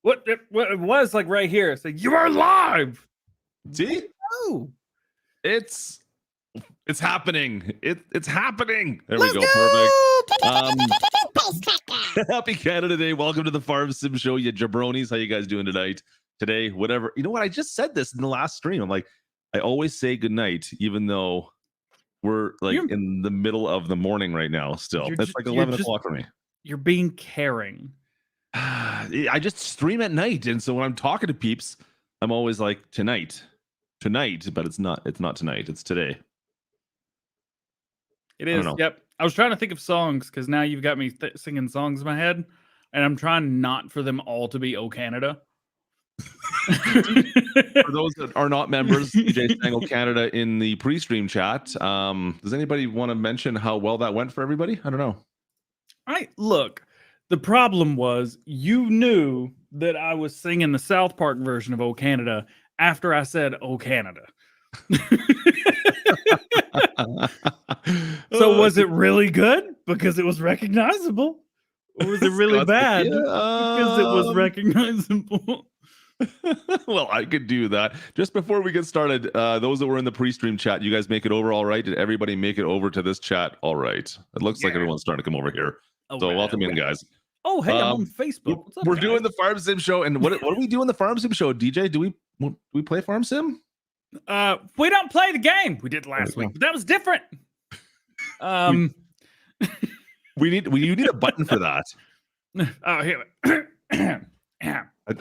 What it was like right here. It's like, you are live. See? Oh, It's happening. It's happening. There we go. Perfect. Happy Canada Day. Welcome to the Farm Sim Show, you jabronis. How you guys doing tonight? Today, whatever. You know what? I just said this in the last stream. I'm like, I always say good night, even though we're like in the middle of the morning right now still. It's like 11 o'clock for me. You're being caring. I just stream at night. And so when I'm talking to peeps, I'm always like, tonight, but it's not tonight. It's today. It is. Yep. I was trying to think of songs because now you've got me singing songs in my head, and I'm trying not for them all to be "Oh Canada." For those that are not members, DJ sang "Oh Canada" in the pre-stream chat. Does anybody want to mention how well that went for everybody? I don't know. Look. The problem was you knew that I was singing the South Park version of "Oh Canada" after I said "Oh Canada." So was it really good because it was recognizable, or was it really bad because it was recognizable? Well, I could do that. Just before we get started, those that were in the pre-stream chat, you guys make it over all right? Did everybody make it over to this chat all right? It looks like everyone's starting to come over here. So welcome in, guys. Oh, hey, I'm on Facebook. What's up, we're doing the Farm Sim Show, and what do we do in the Farm Sim Show, DJ? Do we play Farm Sim? We don't play the game. We did last week, but that was different. You need a button for that. Oh, here.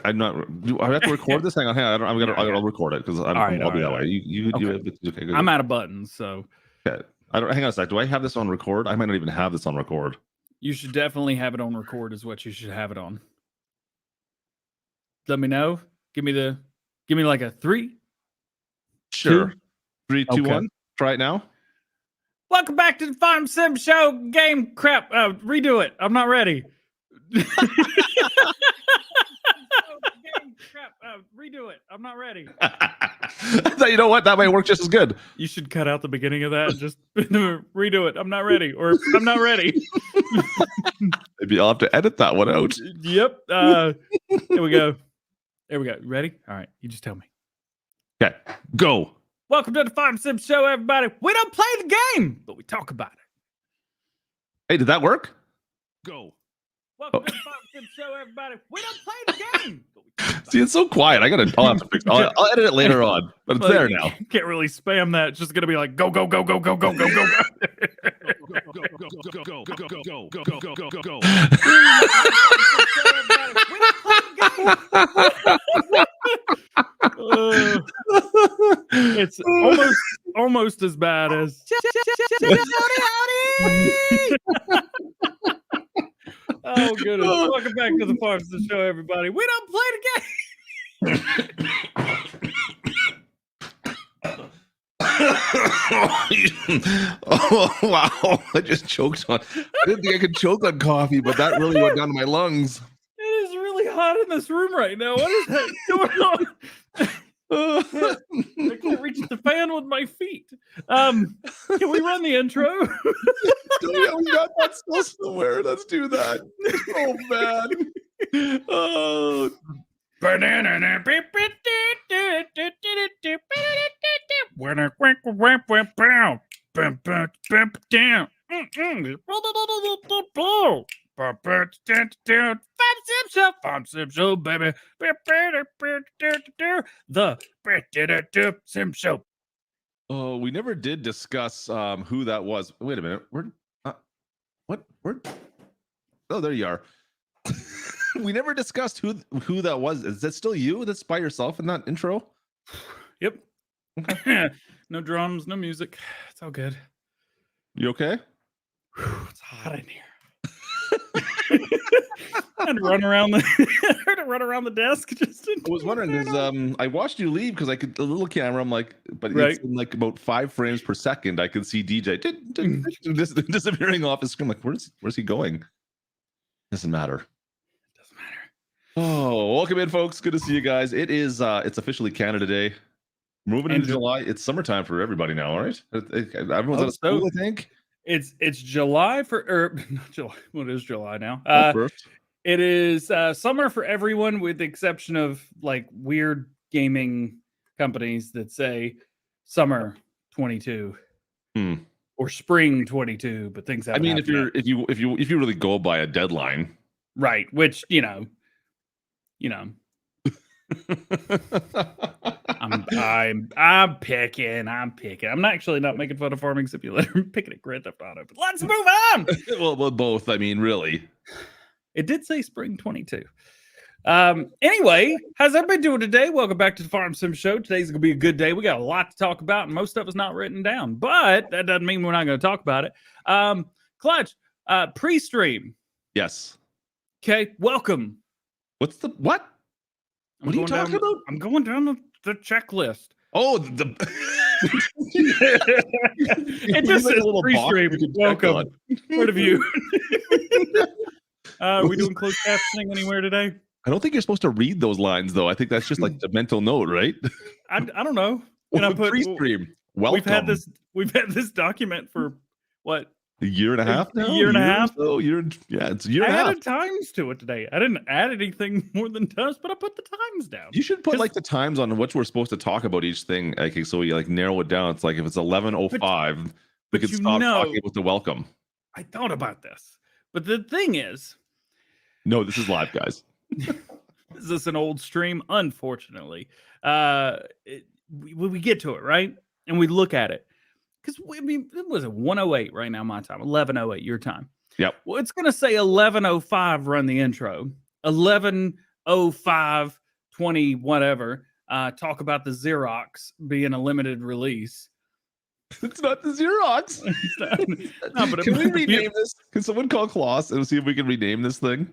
I'm not. Do I have to record this? Hang on. I'll record it because I'll be that way. You do it. Okay, good. I'm out of buttons, so. Okay. Hang on a sec. Do I have this on record? I might not even have this on record. You should definitely have it on record. Is what you should have it on. Let me know. Give me like a 3. Sure. 2? 3, 2, 1. Try it now. Welcome back to the Farm Sim Show. Game crap. Redo it. I'm not ready. Redo it. I'm not ready. You know what? That might work just as good. You should cut out the beginning of that and just redo it. I'm not ready. Or I'm not ready. Maybe I'll have to edit that one out. Yep. There we go. There we go. Ready? All right. You just tell me. Okay. Go. Welcome to the Farm Sim Show, everybody. We don't play the game, but we talk about it. Hey, did that work? Go. Welcome to the Farm Sim Show, everybody. We don't play the game. See, it's so quiet. I'll have to fix it. I'll edit it later on, but it's there now. Can't really spam that. It's just gonna be like go go go go go go go go go. It's almost as bad as. Oh goodness! Welcome back to the Farm Sim Show, everybody. We don't play the game. Oh wow! I just choked on. I didn't think I could choke on coffee, but that really went down to my lungs. It is really hot in this room right now. What is that going on? I can't reach the fan with my feet. Can we run the intro? Yeah, we got that still somewhere. Let's do that. Oh man. Oh. Farm Sim Show, baby. The Sim Show. Oh, we never did discuss who that was. Wait a minute. What? Oh, there you are. We never discussed who that was. Is that still you? That's by yourself in that intro? Yep. Okay. No drums, no music. It's all good. You okay? It's hot in here. I had to run around the desk. I was wondering because I watched you leave because I could the little camera. I'm like, but it's in like about 5 frames per second. I could see DJ disappearing off his screen. I'm like, where's he going? Doesn't matter. Oh, welcome in, folks. Good to see you guys. It is it's officially Canada Day. Moving into July. It's summertime for everybody now, all right? Everyone's out of school, I think. It's July for not July. What is July now? First. It is summer for everyone, with the exception of like weird gaming companies that say summer 22 or spring 22, but things haven't. I mean, if you really go by a deadline, right? Which you know. I'm picking. I'm not actually not making fun of Farming Simulator. I'm picking at Grand Theft Auto. But let's move on. well, both. I mean, really. It did say spring 22. Anyway, how's everybody doing today? Welcome back to the Farm Sim Show. Today's gonna be a good day. We got a lot to talk about, and most stuff is not written down, but that doesn't mean we're not going to talk about it. Klutch, pre-stream. Yes. Okay, welcome. What are you talking about? I'm going down the checklist. Oh, it just says pre-stream. Welcome. What have you? Are we doing closed captioning anywhere today? I don't think you're supposed to read those lines, though. I think that's just like the mental note, right? I don't know. Can I put pre-stream? Welcome. We've had this document for what? A year and a half now? A year and a half? Oh, it's a year and a half. I added times to it today. I didn't add anything more than times, but I put the times down. You should put like the times on what we're supposed to talk about each thing. Okay, so we like narrow it down. It's like if it's 11:05, we could stop talking with the welcome. I thought about this, but the thing is, no, this is live, guys. Is this an old stream? Unfortunately, we get to it right, and we look at it. Because I mean, it was 1:08 right now, my time, 11:08 your time. Yep. Well, it's going to say 11:05 run the intro, 11:05 20 whatever. Talk about the Xerox being a limited release. It's not the Xerox. No, but can we rename this? Can someone call Claas and see if we can rename this thing?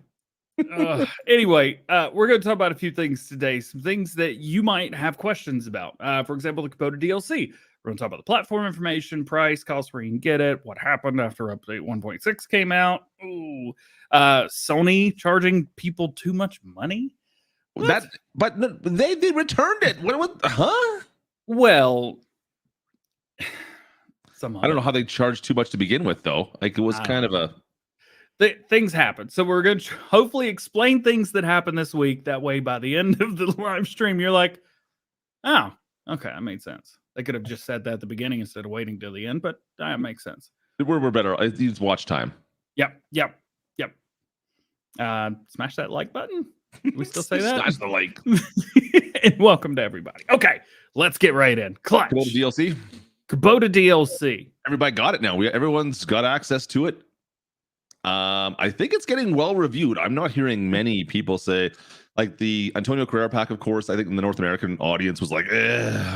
Anyway, we're going to talk about a few things today. Some things that you might have questions about. For example, the Kubota DLC. We're going to talk about the platform information, price, cost where you can get it, what happened after update 1.6 came out. Ooh, Sony charging people too much money. But they returned it. What? Huh? Well, I don't know how they charged too much to begin with, though. Like it was kind of a. Things happen. So we're going to hopefully explain things that happened this week. That way, by the end of the live stream, you're like, oh, okay, that made sense. They could have just said that at the beginning instead of waiting till the end, but that makes sense. We're better. It's watch time. Yep. Smash that like button. We still say that? Smash the like. And welcome to everybody. Okay, let's get right in. Klutch. Kubota DLC. Kubota DLC. Everybody got it now. Everyone's got access to it. I think it's getting well reviewed. I'm not hearing many people say, like the Antonio Carrera pack, of course, I think in the North American audience was like,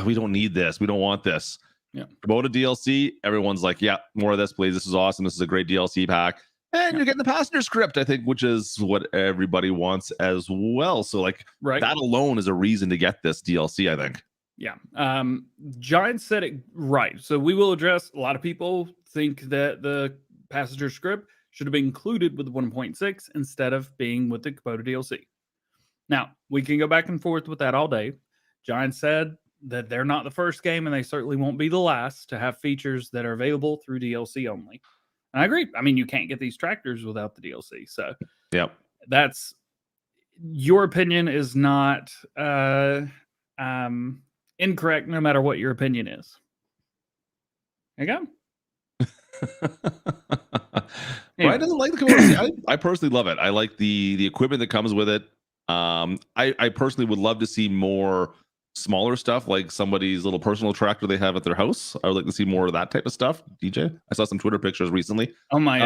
we don't need this. We don't want this. Yeah. Kubota DLC, everyone's like, yeah, more of this, please. This is awesome. This is a great DLC pack. And you're getting the passenger script, I think, which is what everybody wants as well. So like that alone is a reason to get this DLC, I think. Yeah. Giant said it right. So we will address, a lot of people think that the passenger script should have been included with the 1.6 instead of being with the Kubota DLC. Now, we can go back and forth with that all day. Giant said that they're not the first game, and they certainly won't be the last to have features that are available through DLC only. And I agree. I mean, you can't get these tractors without the DLC. So, yeah, that's your opinion is not incorrect, no matter what your opinion is. There you go. Brian doesn't like the Kubota. I personally love it. I like the equipment that comes with it. I personally would love to see more smaller stuff, like somebody's little personal tractor they have at their house. I would like to see more of that type of stuff. DJ, I saw some Twitter pictures recently. Oh my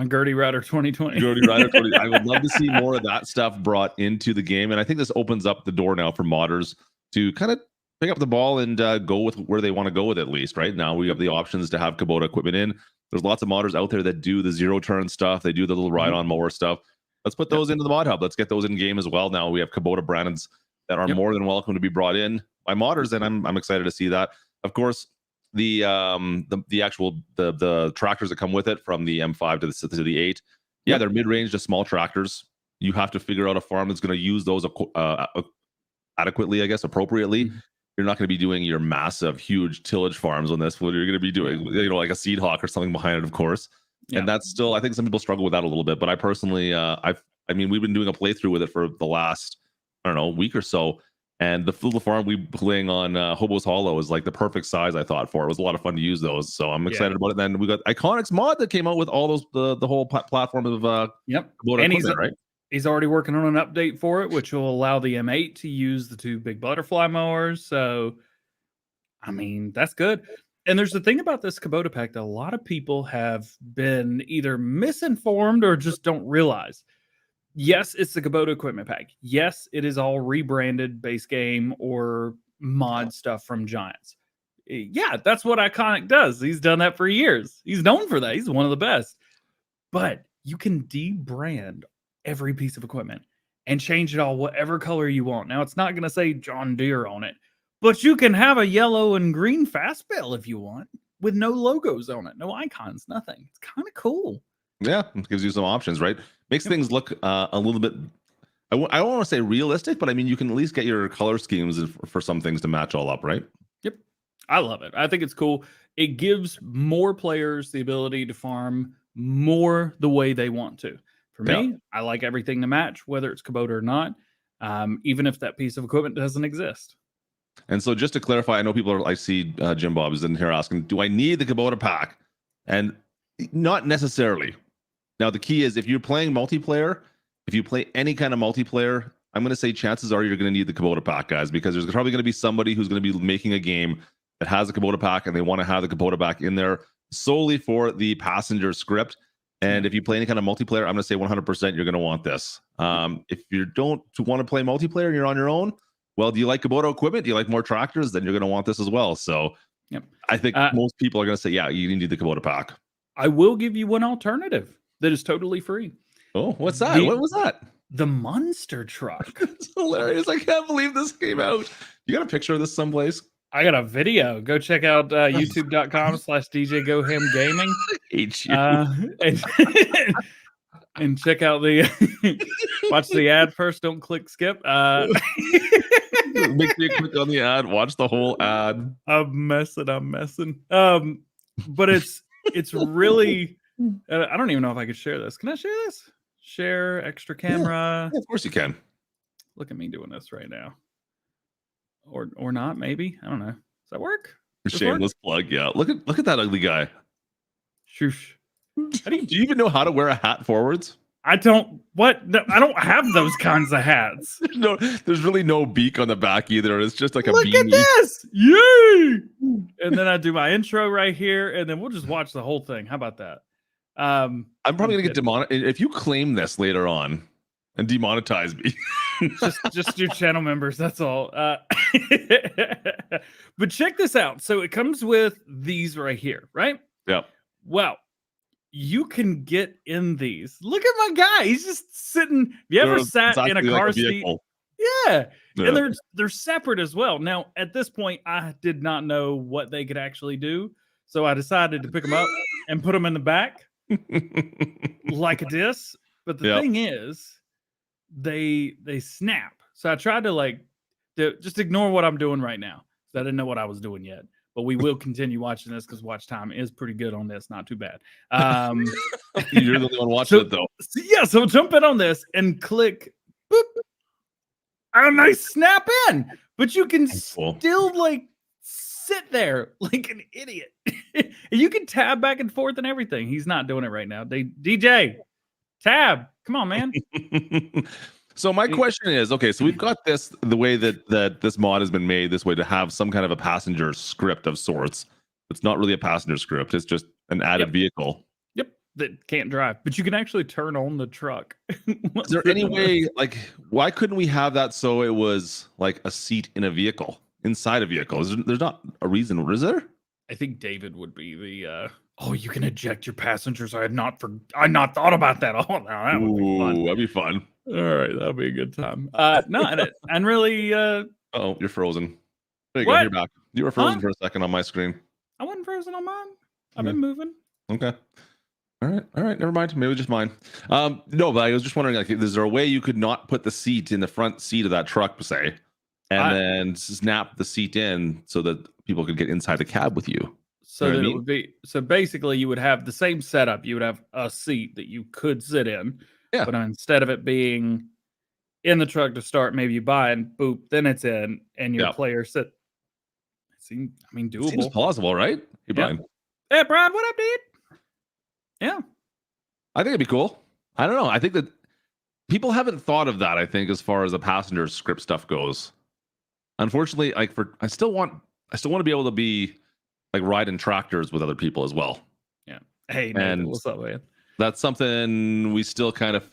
Gertie Rider 2020. Gertie Rider 20. I would love to see more of that stuff brought into the game, and I think this opens up the door now for modders to kind of pick up the ball and go with where they want to go with it. At least right now, we have the options to have Kubota equipment in. There's lots of modders out there that do the zero turn stuff. They do the little ride-on mower stuff. Let's put those into the mod hub. Let's get those in game as well. Now we have Kubota brands that are more than welcome to be brought in by modders, and I'm excited to see that. Of course, the actual tractors that come with it, from the M5 to the 8, they're mid-range to small tractors. You have to figure out a farm that's going to use those adequately, I guess, appropriately. Mm-hmm. You're not going to be doing your massive, huge tillage farms on this. What you're going to be doing, like a seed hawk or something behind it, of course. Yeah. And that's still, I think some people struggle with that a little bit. But I personally, I I mean, we've been doing a playthrough with it for the last, I don't know, week or so. And the little farm we playing on Hobo's Hollow is like the perfect size, I thought, for it. It was a lot of fun to use those. So I'm excited about it. Then we got Iconics mod that came out with all those, the whole platform of Kubota equipment, right? He's already working on an update for it, which will allow the M8 to use the 2 big butterfly mowers. So, I mean, that's good. And there's the thing about this Kubota pack that a lot of people have been either misinformed or just don't realize. Yes, it's the Kubota equipment pack. Yes, it is all rebranded base game or mod stuff from Giants. Yeah, that's what Iconic does. He's done that for years. He's known for that. He's one of the best. But you can debrand every piece of equipment and change it all whatever color you want. Now, it's not going to say John Deere on it, but you can have a yellow and green fast bale if you want with no logos on it, no icons, nothing. It's kind of cool. Yeah, it gives you some options, right? Makes things look a little bit, I don't want to say realistic, but I mean, you can at least get your color schemes for some things to match all up, right? Yep. I love it. I think it's cool. It gives more players the ability to farm more the way they want to. For me, I like everything to match, whether it's Kubota or not, even if that piece of equipment doesn't exist. And so just to clarify, I know people are, I see Jim Bob is in here asking, do I need the Kubota pack? And not necessarily. Now, the key is if you're playing multiplayer, if you play any kind of multiplayer, I'm going to say chances are you're going to need the Kubota pack, guys, because there's probably going to be somebody who's going to be making a game that has a Kubota pack and they want to have the Kubota pack in there solely for the passenger script. And if you play any kind of multiplayer, I'm going to say 100% you're going to want this. If you don't want to play multiplayer and you're on your own, well, do you like Kubota equipment? Do you like more tractors? Then you're going to want this as well. So I think most people are going to say, yeah, you need the Kubota pack. I will give you one alternative that is totally free. Oh, what's that? What was that? The monster truck. It's hilarious. I can't believe this came out. You got a picture of this someplace? I got a video. Go check out youtube.com/DjGoHam Gaming. Hate you. And check out the watch the ad first. Don't click skip. Make sure you click on the ad. Watch the whole ad. I'm messing. But it's really. I don't even know if I could share this. Can I share this? Share extra camera. Yeah, of course you can. Look at me doing this right now. Or not, maybe. I don't know. Does that work? Shameless plug, yeah. Look at that ugly guy. Shoosh. Do you even know how to wear a hat forwards? I don't. What? No, I don't have those kinds of hats. There's really no beak on the back either. It's just like a Look beanie. at this! Yay! And then I do my intro right here, and then we'll just watch the whole thing. How about that? I'm probably gonna get demonetized if you claim this later on and demonetize me. just your channel members. That's all. But check this out. So it comes with these right here, right? Yeah. Well, you can get in these. Look at my guy. He's just sitting. You ever sat in a car seat? Yeah. And they're separate as well. Now, at this point, I did not know what they could actually do. So I decided to pick them up and put them in the back like this. But the thing is, they snap. So I tried to just ignore what I'm doing right now. So I didn't know what I was doing yet. But we will continue watching this because watch time is pretty good on this. Not too bad. You're the only one watching it, though. So jump in on this and click. Boop, and they snap in. But you can still sit there like an idiot. And you can tab back and forth and everything. He's not doing it right now. DJ, tab. Come on, man. So my question is, okay, so we've got this, the way that this mod has been made this way to have some kind of a passenger script of sorts. It's not really a passenger script. It's just an added vehicle. Yep. That can't drive, but you can actually turn on the truck. Is there any way, why couldn't we have that so it was like a seat in a vehicle, inside a vehicle? There's not a reason, is there? I think David would be the, you can eject your passengers. I had not thought about that. Oh, no, that would be fun. That'd be fun. All right, that'll be a good time. No, and really. Oh, you're frozen. There you go. You're back. You were frozen for a second on my screen. I wasn't frozen on mine. I've been moving. Okay. All right. Never mind. Maybe just mine. No, but I was just wondering, is there a way you could not put the seat in the front seat of that truck, say, and then snap the seat in so that people could get inside the cab with you? So that it would be. So basically, you would have the same setup. You would have a seat that you could sit in. Yeah. But instead of it being in the truck to start, maybe you buy it and boop, then it's in, and your player sit. I mean, doable. Seems plausible, right? Hey, Brian. Hey, Brian, what up, dude? Yeah. I think it'd be cool. I don't know. I think that people haven't thought of that, I think, as far as the passenger script stuff goes. Unfortunately, like I still want to be able to be like riding tractors with other people as well. Yeah. Hey, Nathan, what's up, man? That's something we still kind of,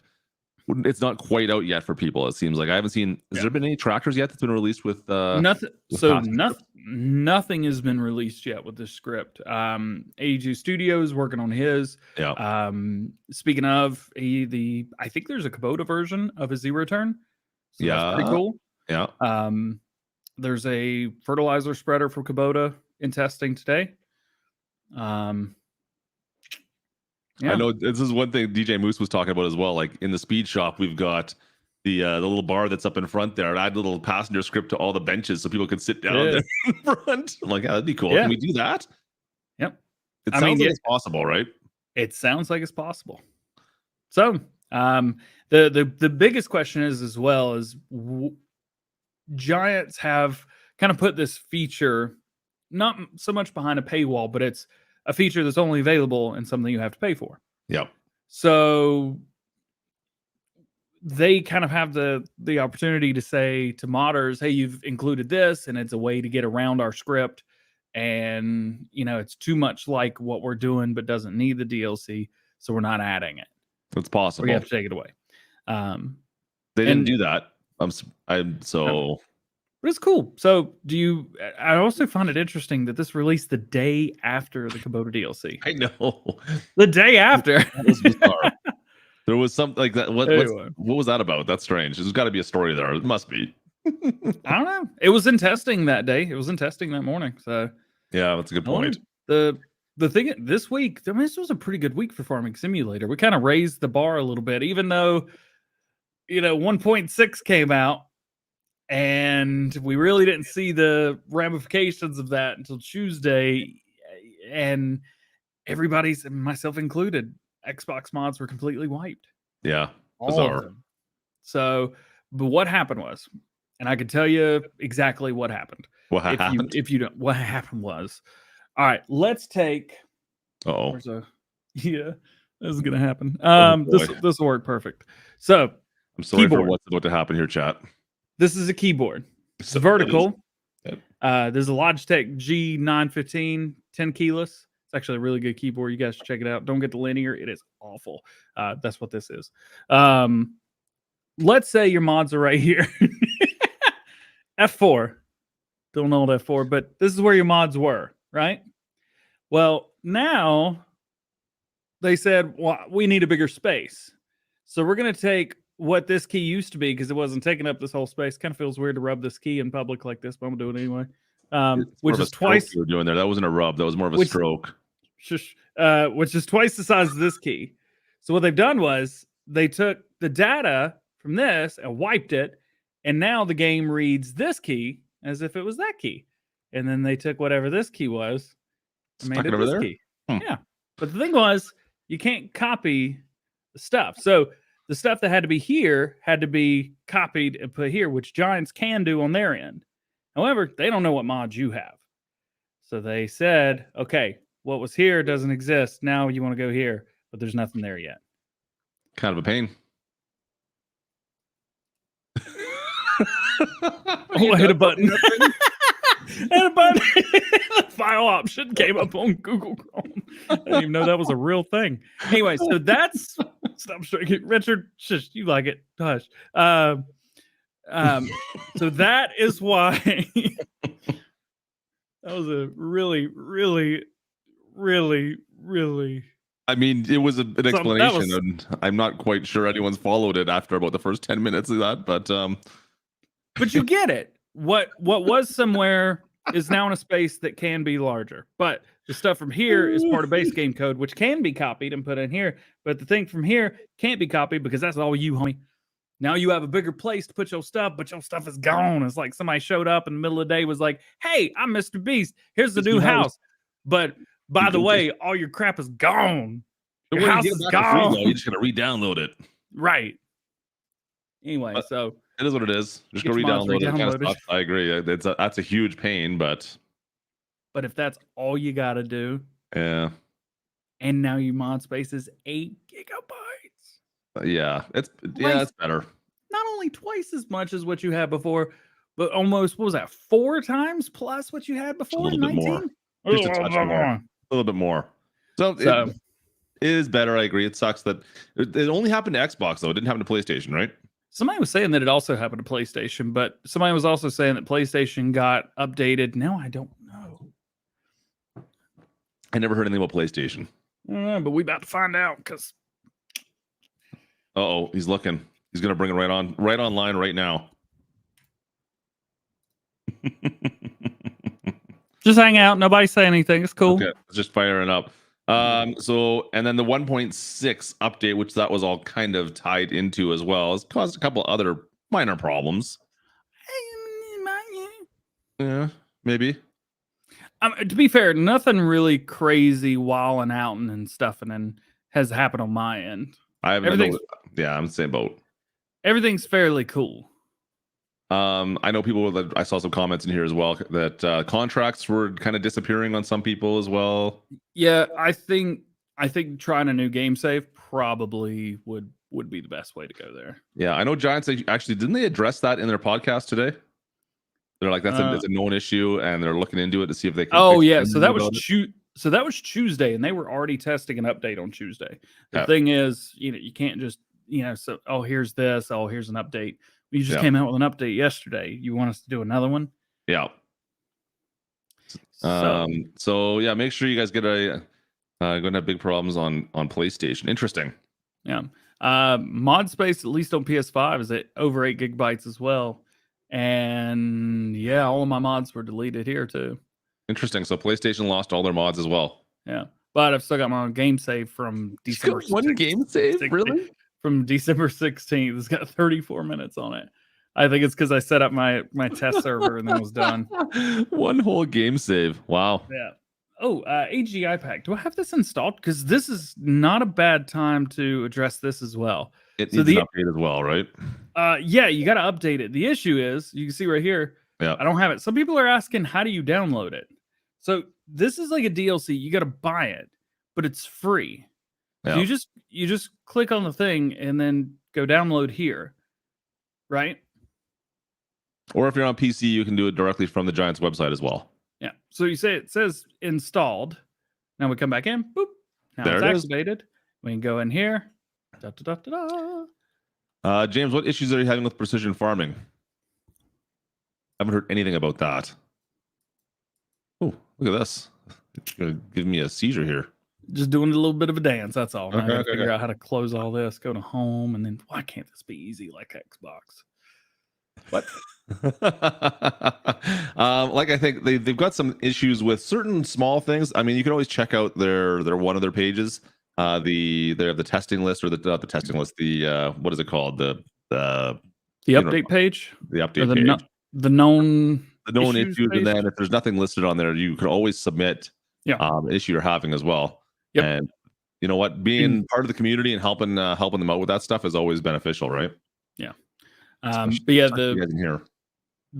it's not quite out yet for people. It seems like I haven't seen. Has there been any tractors yet that's been released with nothing? So nothing has been released yet with this script. 82 Studios working on his. Yeah. Speaking of, I think there's a Kubota version of his Zero Turn. So that's pretty cool. Yeah. There's a fertilizer spreader for Kubota in testing today. I know this is one thing DJ Moose was talking about as well. Like in the speed shop, we've got the little bar that's up in front there. Add a little passenger script to all the benches so people can sit down there in front. I'm like, that'd be cool. Can we do that? Yep. It sounds like it's possible, right? It sounds like it's possible. So the biggest question is as well is Giants have kind of put this feature not so much behind a paywall, but it's a feature that's only available and something you have to pay for. Yep. So they kind of have the opportunity to say to modders, hey, you've included this, and it's a way to get around our script. And, it's too much like what we're doing, but doesn't need the DLC. So we're not adding it. It's possible. Or you have to take it away. They didn't do that. But it's cool. So I also find it interesting that this released the day after the Kubota DLC. I know. The day after. That was bizarre. There was something like that. What was that about? That's strange. There's got to be a story there. It must be. I don't know. It was in testing that day. It was in testing that morning. So yeah, that's a good point. The thing this week, this was a pretty good week for Farming Simulator. We kind of raised the bar a little bit, even though 1.6 came out. And we really didn't see the ramifications of that until Tuesday. And everybody's, myself included, Xbox mods were completely wiped. Yeah. All of them. So, but what happened was, and I can tell you exactly what happened. What happened? If you don't, what happened was, all right, let's take. Oh. Yeah, this is going to happen. This will work perfect. So, I'm sorry for what's about to happen here, chat. This is a keyboard. It's vertical. There's a Logitech G915 10 keyless. It's actually a really good keyboard. You guys should check it out. Don't get the linear. It is awful. That's what this is. Let's say your mods are right here. F4. Don't know what F4, but this is where your mods were, right? Well, now they said, well, we need a bigger space. So we're going to take what this key used to be, because it wasn't taking up this whole space. Kind of feels weird to rub this key in public like this, but I'm gonna do it anyway. Which is twice you were doing there. That wasn't a rub. That was more of a stroke. Which is twice the size of this key. So what they've done was they took the data from this and wiped it, and now the game reads this key as if it was that key. And then they took whatever this key was and made it this key. Yeah. But the thing was, you can't copy the stuff. So the stuff that had to be here had to be copied and put here, which Giants can do on their end. However, they don't know what mods you have. So they said, okay, what was here doesn't exist. Now you want to go here, but there's nothing there yet. Kind of a pain. I hit a button. Hit a button. The file option came up on Google Chrome. I didn't even know that was a real thing. Anyway, so that's stop striking. Richard, shush, you like it. Hush. So that is why that was a really, really, really, really. I mean, it was an explanation, and I'm not quite sure anyone's followed it after about the first 10 minutes of that, but you get it. What was somewhere is now in a space that can be larger. But the stuff from here is part of base game code, which can be copied and put in here. But the thing from here can't be copied because that's all you, homie. Now you have a bigger place to put your stuff, but your stuff is gone. It's like somebody showed up in the middle of the day, was like, hey, I'm Mr. Beast. Here's the new house. But by the way, all your crap is gone. Your house is gone. You just got to re-download it. Right. Anyway, But so it is what it is. Just go get your mods re-download it. It kind of re-downloaded. sucks. I agree. That's a huge pain, but But if that's all you got to do, yeah, and now your mod space is 8 gigabytes. yeah, it's better. Not only twice as much as what you had before, but almost, what was that, 4 times plus what you had before? A little bit more. 19? Just a touch more. A little bit more. So it is better. I agree. It sucks that it only happened to Xbox though. It didn't happen to PlayStation, right? Somebody was saying that it also happened to PlayStation, but somebody was also saying that PlayStation got updated. Now I don't know. I never heard anything about PlayStation. I don't know, but we about to find out because. Uh-oh, he's looking. He's gonna bring it right online right now. Just hang out. Nobody say anything. It's cool. Okay, just firing up. So and then the 1.6 update, which that was all kind of tied into as well, has caused a couple other minor problems. Yeah, maybe. To be fair, nothing really crazy walling out and stuff and then has happened on my end. I'm the same boat. Everything's fairly cool. I know people that I saw some comments in here as well that contracts were kind of disappearing on some people as well. Yeah, I think trying a new game save probably would be the best way to go there. Yeah, I know Giants actually didn't they address that in their podcast today? They're like it's a known issue and they're looking into it to see if they can. Oh yeah, so that was Tuesday, and they were already testing an update on Tuesday. The thing is, you can't just here's this, here's an update. You just came out with an update yesterday. You want us to do another one? Yeah. So yeah, make sure you guys get going to have big problems on PlayStation. Interesting. Yeah. Mod space, at least on PS5, is at over 8 gigabytes as well. And yeah, all of my mods were deleted here too. Interesting. So PlayStation lost all their mods as well. Yeah. But I've still got my own game save from December 16th. One game save? Really? From December 16th. It's got 34 minutes on it. I think it's because I set up my test server and then was done. One whole game save. Wow. Yeah. Oh, AGI pack. Do I have this installed? Because this is not a bad time to address this as well. It needs an update as well, right? Yeah, you got to update it. The issue is, you can see right here, I don't have it. Some people are asking, how do you download it? So this is like a DLC. You got to buy it, but it's free. Yeah. So you just click on the thing and then go download here, right? Or if you're on PC, you can do it directly from the Giants website as well. Yeah. So you say it says installed. Now we come back in. Boop. Now there it's activated. We can go in here. Da, da, da, da, da. James, what issues are you having with precision farming? I haven't heard anything about that. Oh, look at this. It's gonna give me a seizure here. Just doing a little bit of a dance. That's all. I gotta figure out how to close all this. Go to home, and then why can't this be easy like Xbox? What? Like I think they've got some issues with certain small things. I mean, you can always check out their one of their pages. They have the testing list or the testing list. The what is it called? The update page. The update page. The known issues, and then if there's nothing listed on there, you can always submit an issue you're having as well. Yep. And you know what, being part of the community and helping them out with that stuff is always beneficial, right? Yeah. But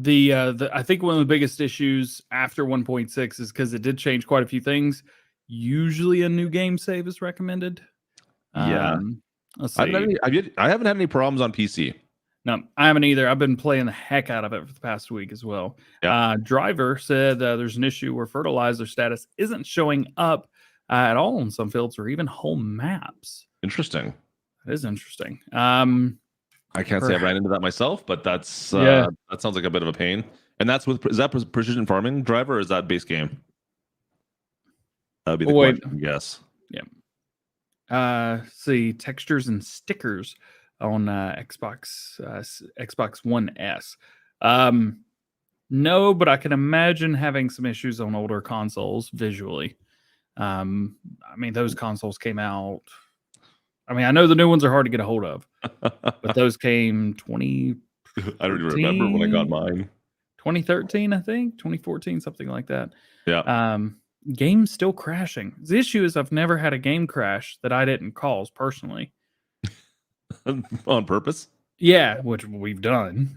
yeah, I think one of the biggest issues after 1.6 is because it did change quite a few things. Usually a new game save is recommended. Yeah. Let's see. I haven't had any problems on PC. No, I haven't either. I've been playing the heck out of it for the past week as well. Yeah. Driver said there's an issue where fertilizer status isn't showing up at all in some fields or even whole maps. Interesting. That is interesting. I can't say I've ran into that myself, but that sounds like a bit of a pain. And is that precision farming driver or is that base game? That would be the question, yes. Yeah. See textures and stickers on Xbox One S. No, but I can imagine having some issues on older consoles visually. I mean, those consoles came out. I mean, I know the new ones are hard to get a hold of, but those came 20. I don't even remember when I got mine. 2013, I think, 2014, something like that. Yeah. Game's still crashing. The issue is I've never had a game crash that I didn't cause personally. on purpose. Yeah, which we've done.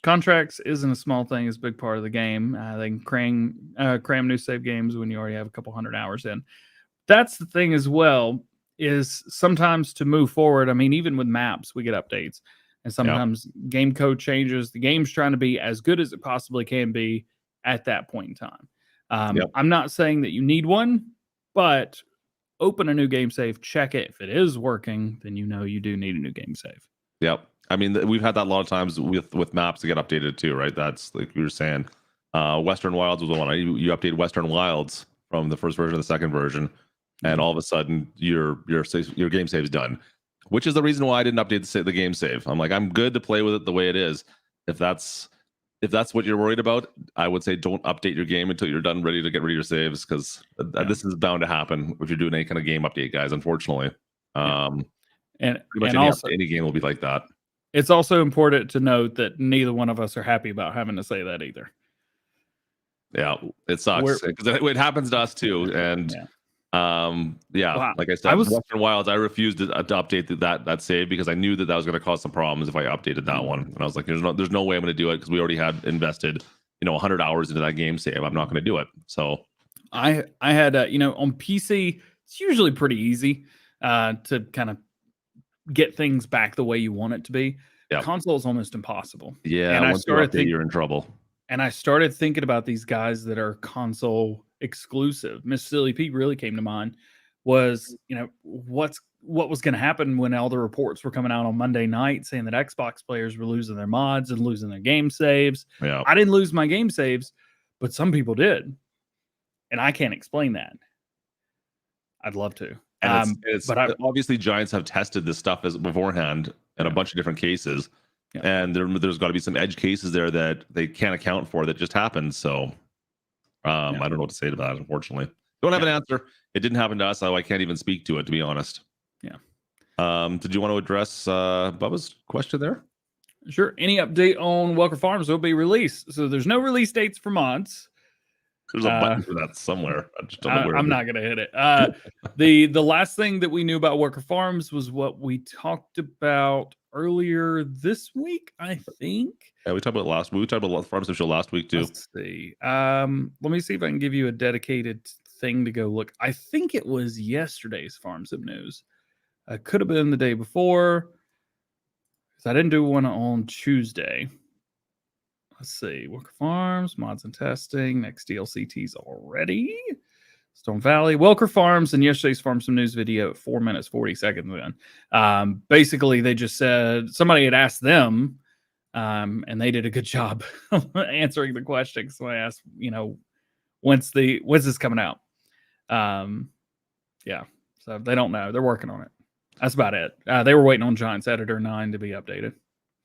Contracts isn't a small thing; it's a big part of the game. They can cram new save games when you already have a couple hundred hours in. That's the thing as well. Is sometimes to move forward. I mean, even with maps, we get updates, and sometimes game code changes. The game's trying to be as good as it possibly can be at that point in time. I'm not saying that you need one, but open a new game save, check it. If it is working, then you know you do need a new game save. Yep. I mean, we've had that a lot of times with maps to get updated too, right? That's like you were saying. Western Wilds was the one. You updated Western Wilds from the first version to the second version, and all of a sudden your game save is done, which is the reason why I didn't update the game save. I'm like, I'm good to play with it the way it is. If that's what you're worried about, I would say don't update your game until you're done, ready to get rid of your saves, because this is bound to happen if you're doing any kind of game update, guys. Unfortunately, and pretty much any game will be like that. It's also important to note that neither one of us are happy about having to say that either. Yeah, it sucks because it happens to us too, and wow. Like I said, Western Wilds, I refused to update that save because I knew that was going to cause some problems if I updated that one, and I was like, there's no way I'm going to do it because we already had invested 100 hours into that game save. I'm not going to do it. So I had on PC it's usually pretty easy to kind of get things back the way you want it to be. Console is almost impossible. Yeah, and I started thinking you're in trouble. And I started thinking about these guys that are console exclusive. Miss Silly Pete really came to mind. Was what was going to happen when all the reports were coming out on Monday night saying that Xbox players were losing their mods and losing their game saves. Yeah, I didn't lose my game saves, but some people did, and I can't explain that. I'd love to. But obviously Giants have tested this stuff beforehand in a bunch of different cases, and there's got to be some edge cases there that they can't account for that just happened. So I don't know what to say to that. Unfortunately, don't have an answer. It didn't happen to us, so I can't even speak to it, to be honest. Did you want to address Bubba's question there? Sure. Any update on Welker Farms will be released. So there's no release dates for mods. There's a button for that somewhere. I just don't know where I'm not going to hit it. The last thing that we knew about Welker Farms was what we talked about earlier this week, I think. Yeah, we talked about Farm Sim Show last week too. Let's see. Let me see if I can give you a dedicated thing to go look. I think it was yesterday's Farm Sim news. Could have been the day before, because I didn't do one on Tuesday. Let's see. Welker Farms, mods and testing. Next DLCTs already. Stone Valley, Welker Farms, and yesterday's Farm Sim News video at 4 minutes, 40 seconds in. Basically, they just said somebody had asked them, and they did a good job answering the question. So I asked, when's this coming out? So they don't know. They're working on it. That's about it. They were waiting on Giants Editor 9 to be updated.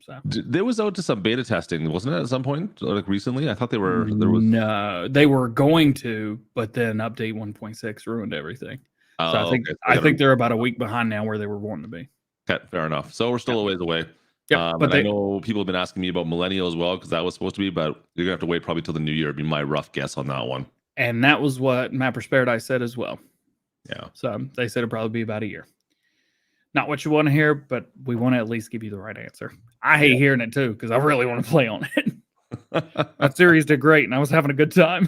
So there was out to some beta testing, wasn't it, at some point, like recently? I thought there was. No, they were going to, but then update 1.6 ruined everything. So I think they're about a week behind now where they were wanting to be. Okay, fair enough. So we're still a ways away. Yeah, but I know people have been asking me about Millennial as well, because that was supposed to be, but you're gonna have to wait probably till the new year. Would be my rough guess on that one. And that was what Mappers Paradise said as well. Yeah. So they said it'd probably be about a year. Not what you want to hear, but we want to at least give you the right answer. I hate hearing it too, because I really want to play on it. That series did great, and I was having a good time.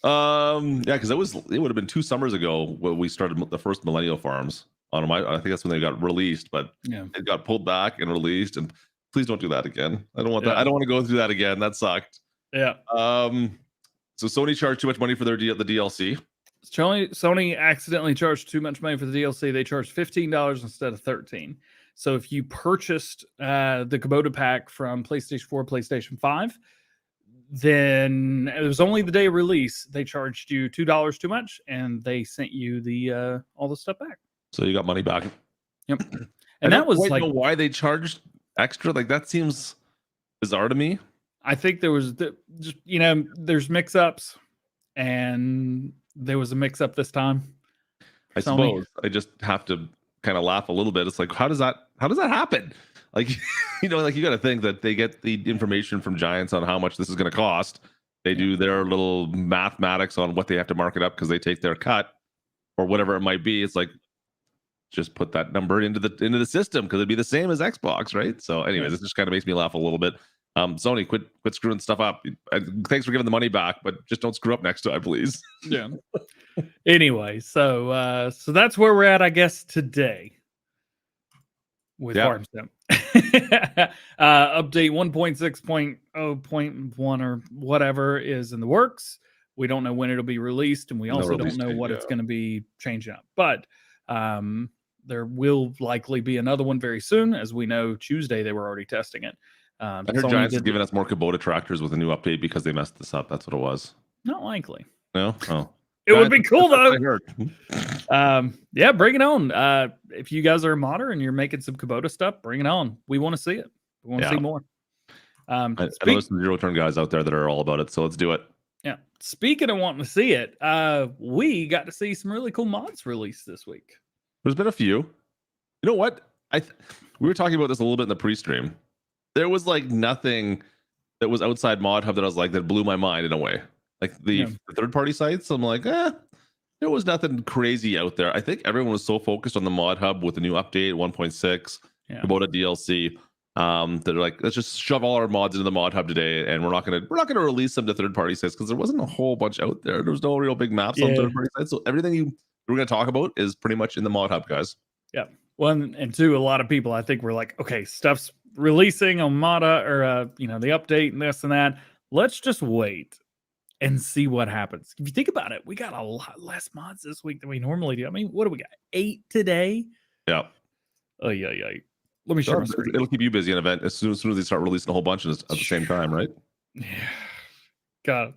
Because it would have been 2 summers ago when we started the first Millennial Farms on my. I think that's when they got released, but it got pulled back and released. And please don't do that again. I don't want that. I don't want to go through that again. That sucked. Yeah. So Sony charged too much money for the DLC. Sony accidentally charged too much money for the DLC. They charged $15 instead of $13. So if you purchased the Kubota pack from PlayStation 4, PlayStation 5, then it was only the day of release. They charged you $2 too much, and they sent you the all the stuff back. So you got money back. Yep. And that was like, know why they charged extra. Like that seems bizarre to me. I think there was there's mix-ups, and there was a mix-up this time. I suppose I just have to kind of laugh a little bit. It's like, how does that happen? Like, like you got to think that they get the information from Giants on how much this is going to cost. They do their little mathematics on what they have to mark it up because they take their cut or whatever it might be. It's like, just put that number into the system because it'd be the same as Xbox, right? So, anyways, this just kind of makes me laugh a little bit. Sony, quit screwing stuff up. Thanks for giving the money back, but just don't screw up next time, please. Yeah. Anyway, so that's where we're at, I guess, today with Farm Sim. Update 1.6.0.1 or whatever is in the works. We don't know when it'll be released, and we also don't know what it's going to be changing up. But there will likely be another one very soon. As we know, Tuesday they were already testing it. I heard Giants is giving us more Kubota tractors with a new update because they messed this up. That's what it was. Not likely. No? Oh. It would be cool, though. Yeah, bring it on. If you guys are a modder and you're making some Kubota stuff, bring it on. We want to see it. We want to see more. I know there's some zero turn guys out there that are all about it, so let's do it. Yeah. Speaking of wanting to see it, we got to see some really cool mods released this week. There's been a few. You know what? We were talking about this a little bit in the pre-stream. There was like nothing that was outside Mod Hub that I was like, that blew my mind in a way. Like the third-party sites, I'm like, there was nothing crazy out there. I think everyone was so focused on the Mod Hub with the new update 1.6, Kubota DLC. They're like, let's just shove all our mods into the Mod Hub today, and we're not gonna release them to third-party sites because there wasn't a whole bunch out there. There was no real big maps on third-party sites, so everything we're gonna talk about is pretty much in the Mod Hub, guys. Yeah. One and two, a lot of people I think were like, okay, stuff's releasing on Mada or the update and this and that. Let's just wait and see what happens. If you think about it, we got a lot less mods this week than we normally do. I mean, what do we got? 8 today? Yeah. Oh yeah. Let me share my screen. It'll keep you busy in an event as soon as they start releasing a whole bunch at the same time, right? Yeah. God.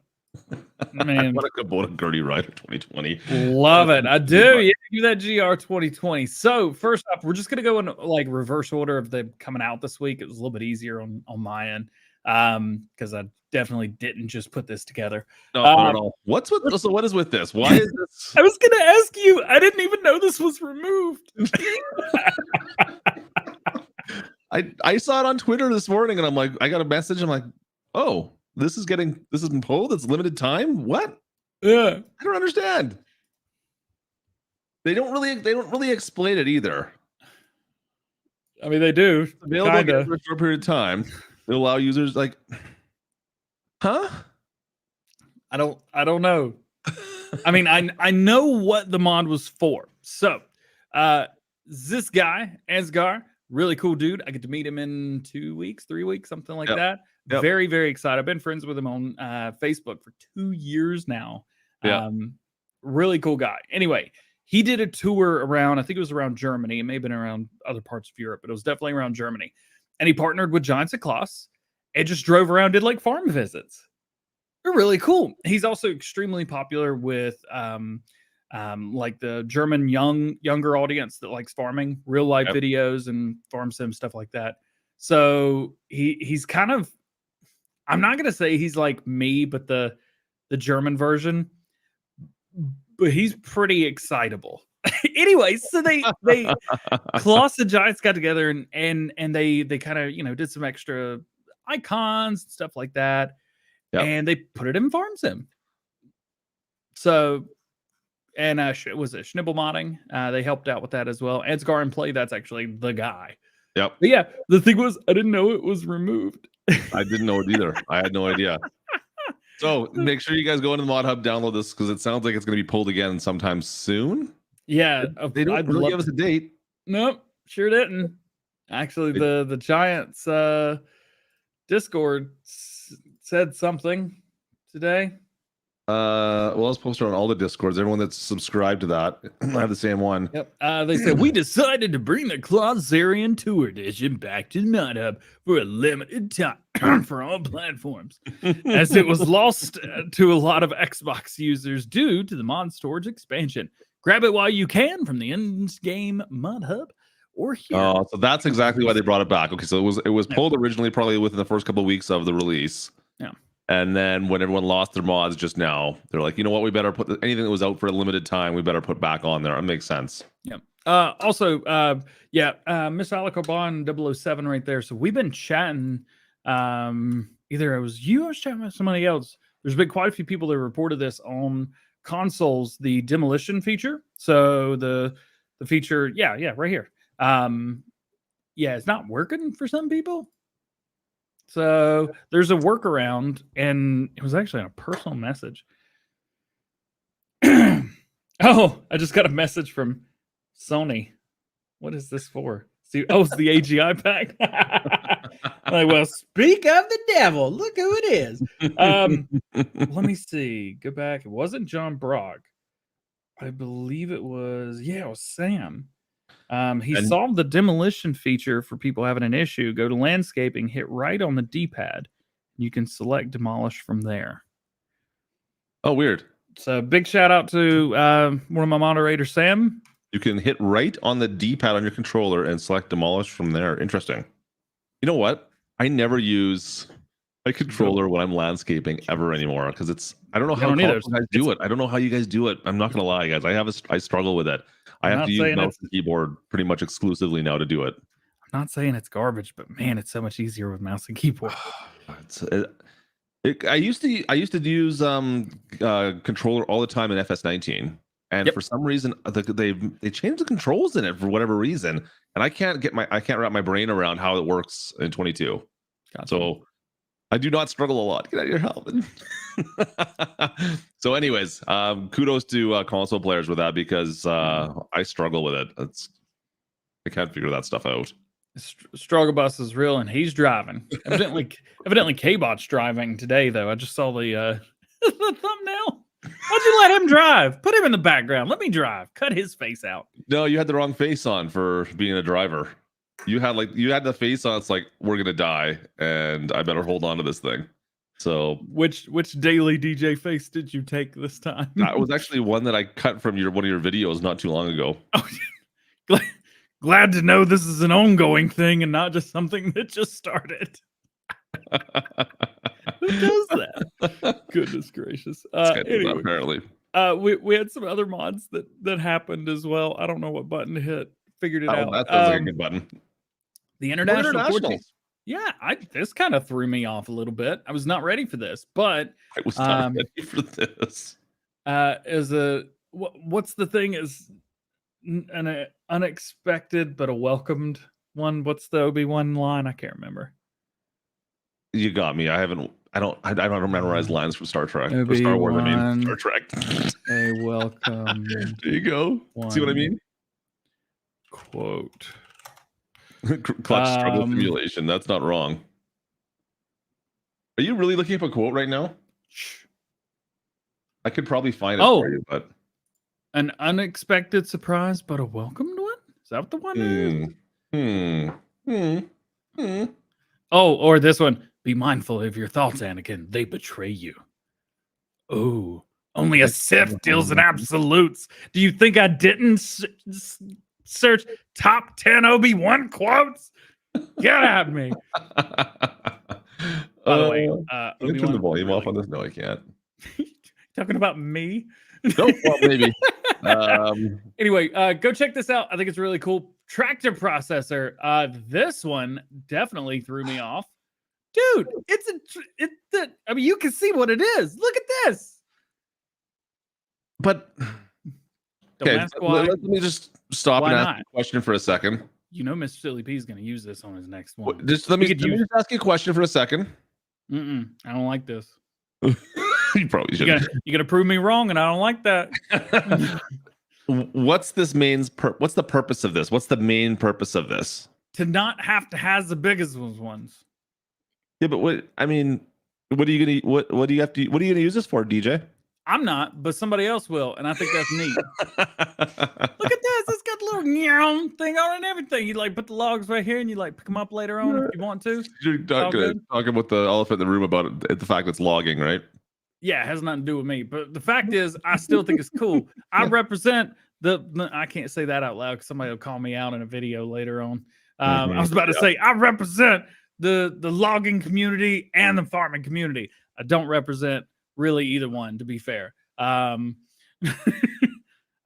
Man, what a Kubota Gertie Rider 2020. Love it. I do. Yeah, do that GR 2020. So first up, we're just gonna go in like reverse order of them coming out this week. It was a little bit easier on my end. Because I definitely didn't just put this together. No, not at all. What is with this? Why is this? I was gonna ask you. I didn't even know this was removed. I saw it on Twitter this morning, and I'm like, I got a message. I'm like, oh, this is been pulled. It's limited time. What? Yeah, I don't understand. They don't really explain it either. I mean, they do. Available for a short period of time. They allow users like, huh? I don't know. I mean, I know what the mod was for. So, this guy, Asgar, really cool dude. I get to meet him in 2 weeks, 3 weeks, something like that. Yep. Very, very excited. I've been friends with him on Facebook for 2 years now. Really cool guy. Anyway, he did a tour around, I think it was around Germany. It may have been around other parts of Europe, but it was definitely around Germany. And he partnered with Giants at Claas and just drove around, did like farm visits. They're really cool. He's also extremely popular with like the German younger audience that likes farming, real life videos and farm sim stuff like that. So he's kind of, I'm not gonna say he's like me, but the German version, but he's pretty excitable. Anyway, so they Claas and Giants got together and they kind of did some extra icons and stuff like that, and they put it in farm sim. So, and was it Schnibble modding? They helped out with that as well. Ansgar and Play, that's actually the guy. Yep. But yeah, the thing was, I didn't know it was removed. I didn't know it either. I had no idea. So make sure you guys go into the Mod Hub, download this because it sounds like it's going to be pulled again sometime soon. Yeah, they don't really give us a date. Nope, sure didn't. Actually, the Giants Discord said something today. Well, it's posted on all the Discords. Everyone that's subscribed to that, I have the same one. Yep. They said we decided to bring the Clausarian Tour Edition back to Mod Hub for a limited time for all platforms, as it was lost to a lot of Xbox users due to the mod storage expansion. Grab it while you can from the in-game Mod Hub or here. Oh, so that's exactly why they brought it back. Okay, so it was pulled originally probably within the first couple of weeks of the release. Yeah. And then when everyone lost their mods just now, they're like, you know what? We better put anything that was out for a limited time. We better put back on there. It makes sense. Yeah. Also, Miss Alicobon 007 right there. So we've been chatting. Either it was you or I was chatting with somebody else. There's been quite a few people that reported this on consoles, the demolition feature. So the the feature, yeah, right here. Yeah, it's not working for some people. So there's a workaround, and it was actually on a personal message. Oh, I just got a message from Sony. What is this for? See, oh, it's the AGI pack. Like, well, speak of the devil. Look who it is. Let me see. Go back. It wasn't John Brock. I believe it was, it was Sam. He solved the demolition feature for people having an issue. Go to landscaping, hit right on the D-pad. You can select demolish from there. Oh, weird. So big shout out to one of my moderators, Sam. You can hit right on the D-pad on your controller and select demolish from there. Interesting. You know what? I never use my controller when I'm landscaping ever anymore because I don't know how you guys do it. I don't know how you guys do it. I'm not gonna lie, guys. I struggle with it. I have to use mouse and keyboard pretty much exclusively now to do it. I'm not saying it's garbage, but man, it's so much easier with mouse and keyboard. I used to use controller all the time in FS19, and for some reason they changed the controls in it for whatever reason, and I can't wrap my brain around how it works in 22. Gotcha. So I do not struggle a lot. Get out of your helmet. So, anyways, kudos to console players with that because I struggle with it. I can't figure that stuff out. Struggle bus is real, and he's driving. Evidently, K-Bot's driving today, though. I just saw the thumbnail. Why'd you let him drive? Put him in the background. Let me drive. Cut his face out. No, you had the wrong face on for being a driver. You had the face on. It's like we're gonna die, and I better hold on to this thing. So, which daily DJ face did you take this time? That was actually one that I cut from one of your videos not too long ago. Oh, glad to know this is an ongoing thing and not just something that just started. Who does that? Goodness gracious. Anyway, apparently. We had some other mods that happened as well. I don't know what button to hit. Figured it out. That sounds like a good button. The international. Yeah, this kind of threw me off a little bit. I was not ready for this, but I was not ready for this. What's the thing is an unexpected but a welcomed one. What's the Obi-Wan line? I can't remember. You got me. I don't memorize lines from Star Trek. Or Star Wars, I mean Star Trek. A welcome. There you go. See what I mean? Quote. Klutch struggle simulation. That's not wrong. Are you really looking up a quote right now? I could probably find it for you, but an unexpected surprise, but a welcomed one? Is that what the one is? Oh, or this one. Be mindful of your thoughts, Anakin. They betray you. Oh, only a Sith deals in absolutes. Do you think I didn't search top 10 Obi-Wan quotes? Get at me. By the way, can I turn the volume off on this? No, I can't. Talking about me? No, well, maybe. Anyway, go check this out. I think it's really cool. Tractor processor. This one definitely threw me off. Dude, I mean, you can see what it is. Look at this. But okay, let me just stop and ask a question for a second. You know, Mr. Silly P is going to use this on his next one. Just let me just ask you a question for a second. I don't like this. You probably should. You're gonna prove me wrong, and I don't like that. What's the purpose of this? What's the main purpose of this? To not have to have the biggest ones. Yeah, but what are you gonna use this for, DJ? I'm not, but somebody else will, and I think that's neat. Look at this. It's got the little meow thing on it and everything. You put the logs right here, and you pick them up later on if you want to. You're talking about the elephant in the room about it, the fact that it's logging, right? Yeah, it has nothing to do with me. But the fact is, I still think it's cool. I represent I can't say that out loud because somebody will call me out in a video later on. I was about to say, I represent the logging community and the farming community. I don't represent really either one, to be fair. I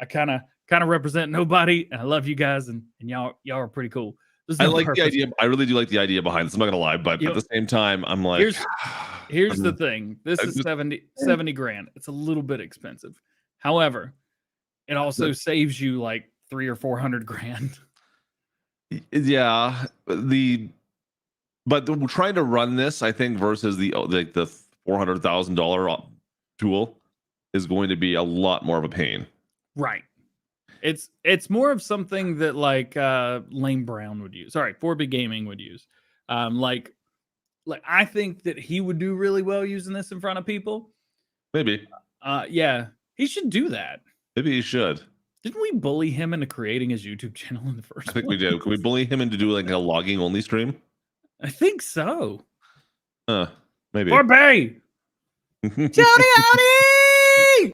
kind of represent nobody, and I love you guys, and y'all are pretty cool. I like the idea. I really do like the idea behind this. I'm not gonna lie, but at the same time, I'm like, here's the thing. This is 70 grand. It's a little bit expensive. However, it also saves you like 300 or 400 grand. Yeah, but trying to run this, I think, versus the $400,000 tool is going to be a lot more of a pain. Right. It's more of something that like Lane Brown would use. Sorry, 4B Gaming would use. Like I think that he would do really well using this in front of people. Maybe. Yeah, he should do that. Maybe he should. Didn't we bully him into creating his YouTube channel in the first place? I think we did. Can we bully him into do like a logging only stream? I think so. Maybe. Or Bay. Howdy, howdy!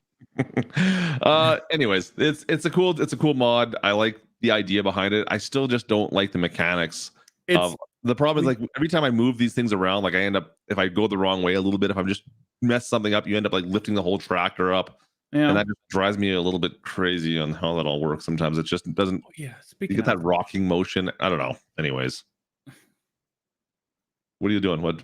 Anyways, it's a cool mod. I like the idea behind it. I still just don't like the mechanics. The problem is, like, every time I move these things around, like, I end up, if I go the wrong way a little bit, if I'm just mess something up, you end up like lifting the whole tractor up. Yeah. And that just drives me a little bit crazy on how that all works. Sometimes it just doesn't. Yeah, you get that rocking motion. I don't know. Anyways, what are you doing? What?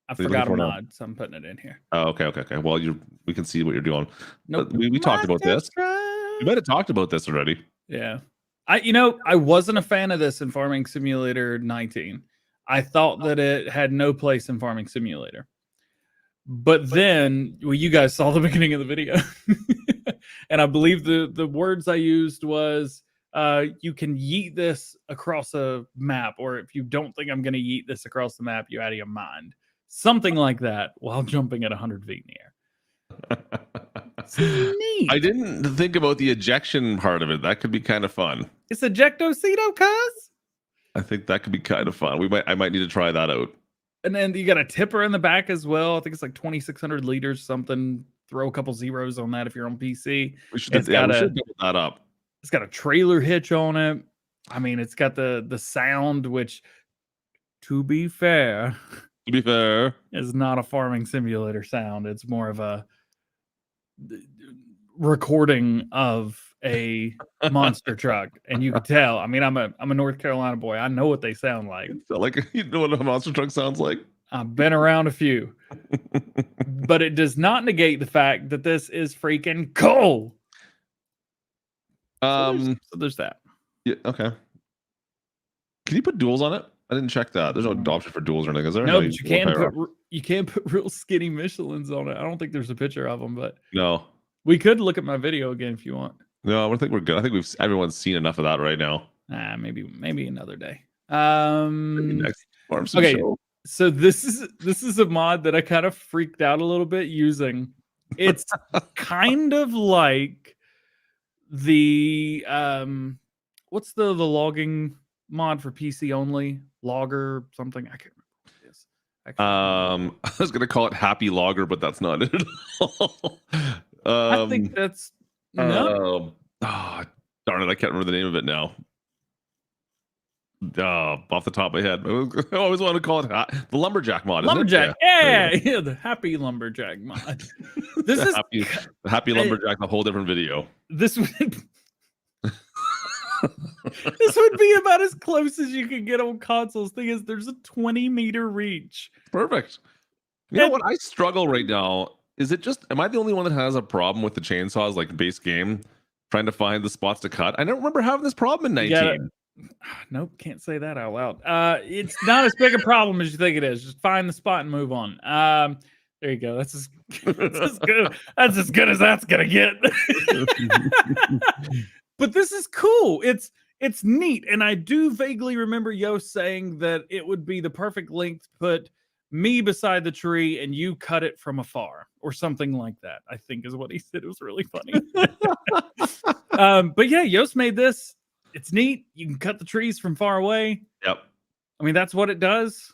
I forgot a mod, so I'm putting it in here. Oh, okay. Well, we can see what you're doing. Nope. We talked about this. We might have talked about this already. Yeah. I wasn't a fan of this in Farming Simulator 19. I thought that it had no place in Farming Simulator. But then, well, you guys saw the beginning of the video. And I believe the words I used was, you can yeet this across a map, or if you don't think I'm going to yeet this across the map, you're out of your mind. Something like that while jumping at 100 feet in the air. It's neat. I didn't think about the ejection part of it. That could be kind of fun. It's ejectocito, cuz? I think that could be kind of fun. I might need to try that out. And then you got a tipper in the back as well. I think it's like 2,600 liters, something. Throw a couple zeros on that if you're on PC. We should double that up. It's got a trailer hitch on it. I mean, it's got the sound, which, to be fair, is not a farming simulator sound. It's more of a recording of a monster truck, and you can tell. I mean, I'm a North Carolina boy. I know what they sound like. Like, you know what a monster truck sounds like? I've been around a few. But it does not negate the fact that this is freaking cool. So there's that. Yeah, okay. Can you put duals on it? I didn't check that. There's no option for duals or anything, is there? No, but you can put real skinny Michelins on it. I don't think there's a picture of them, but no. We could look at my video again if you want. No, I think we're good. I think everyone's seen enough of that right now. Maybe another day. Maybe next Farm Sim show. So this is a mod that I kind of freaked out a little bit using. It's kind of like the what's the logging mod for PC only? Logger something. I can't remember what it is. I was gonna call it Happy Logger, but that's not it at all. I think that's no. Darn it! I can't remember the name of it now. Off the top of my head, I always want to call it the Lumberjack mod. Lumberjack, yeah, the Happy Lumberjack mod. This is happy Lumberjack. A whole different video. This would this would be about as close as you can get on consoles. Thing is, there's a 20-meter reach. Perfect. You know what? I struggle right now. Is it just, am I the only one that has a problem with the chainsaws, like base game, trying to find the spots to cut? I don't remember having this problem in 19. Nope, can't say that out loud. It's not as big a problem as you think it is. Just find the spot and move on. There you go. That's as good. That's as good as that's gonna get. But this is cool. It's neat, and I do vaguely remember Yost saying that it would be the perfect length to put me beside the tree and you cut it from afar or something like that, I think is what he said. It was really funny. But yeah, Yost made this. It's neat. You can cut the trees from far away. Yep. I mean, that's what it does.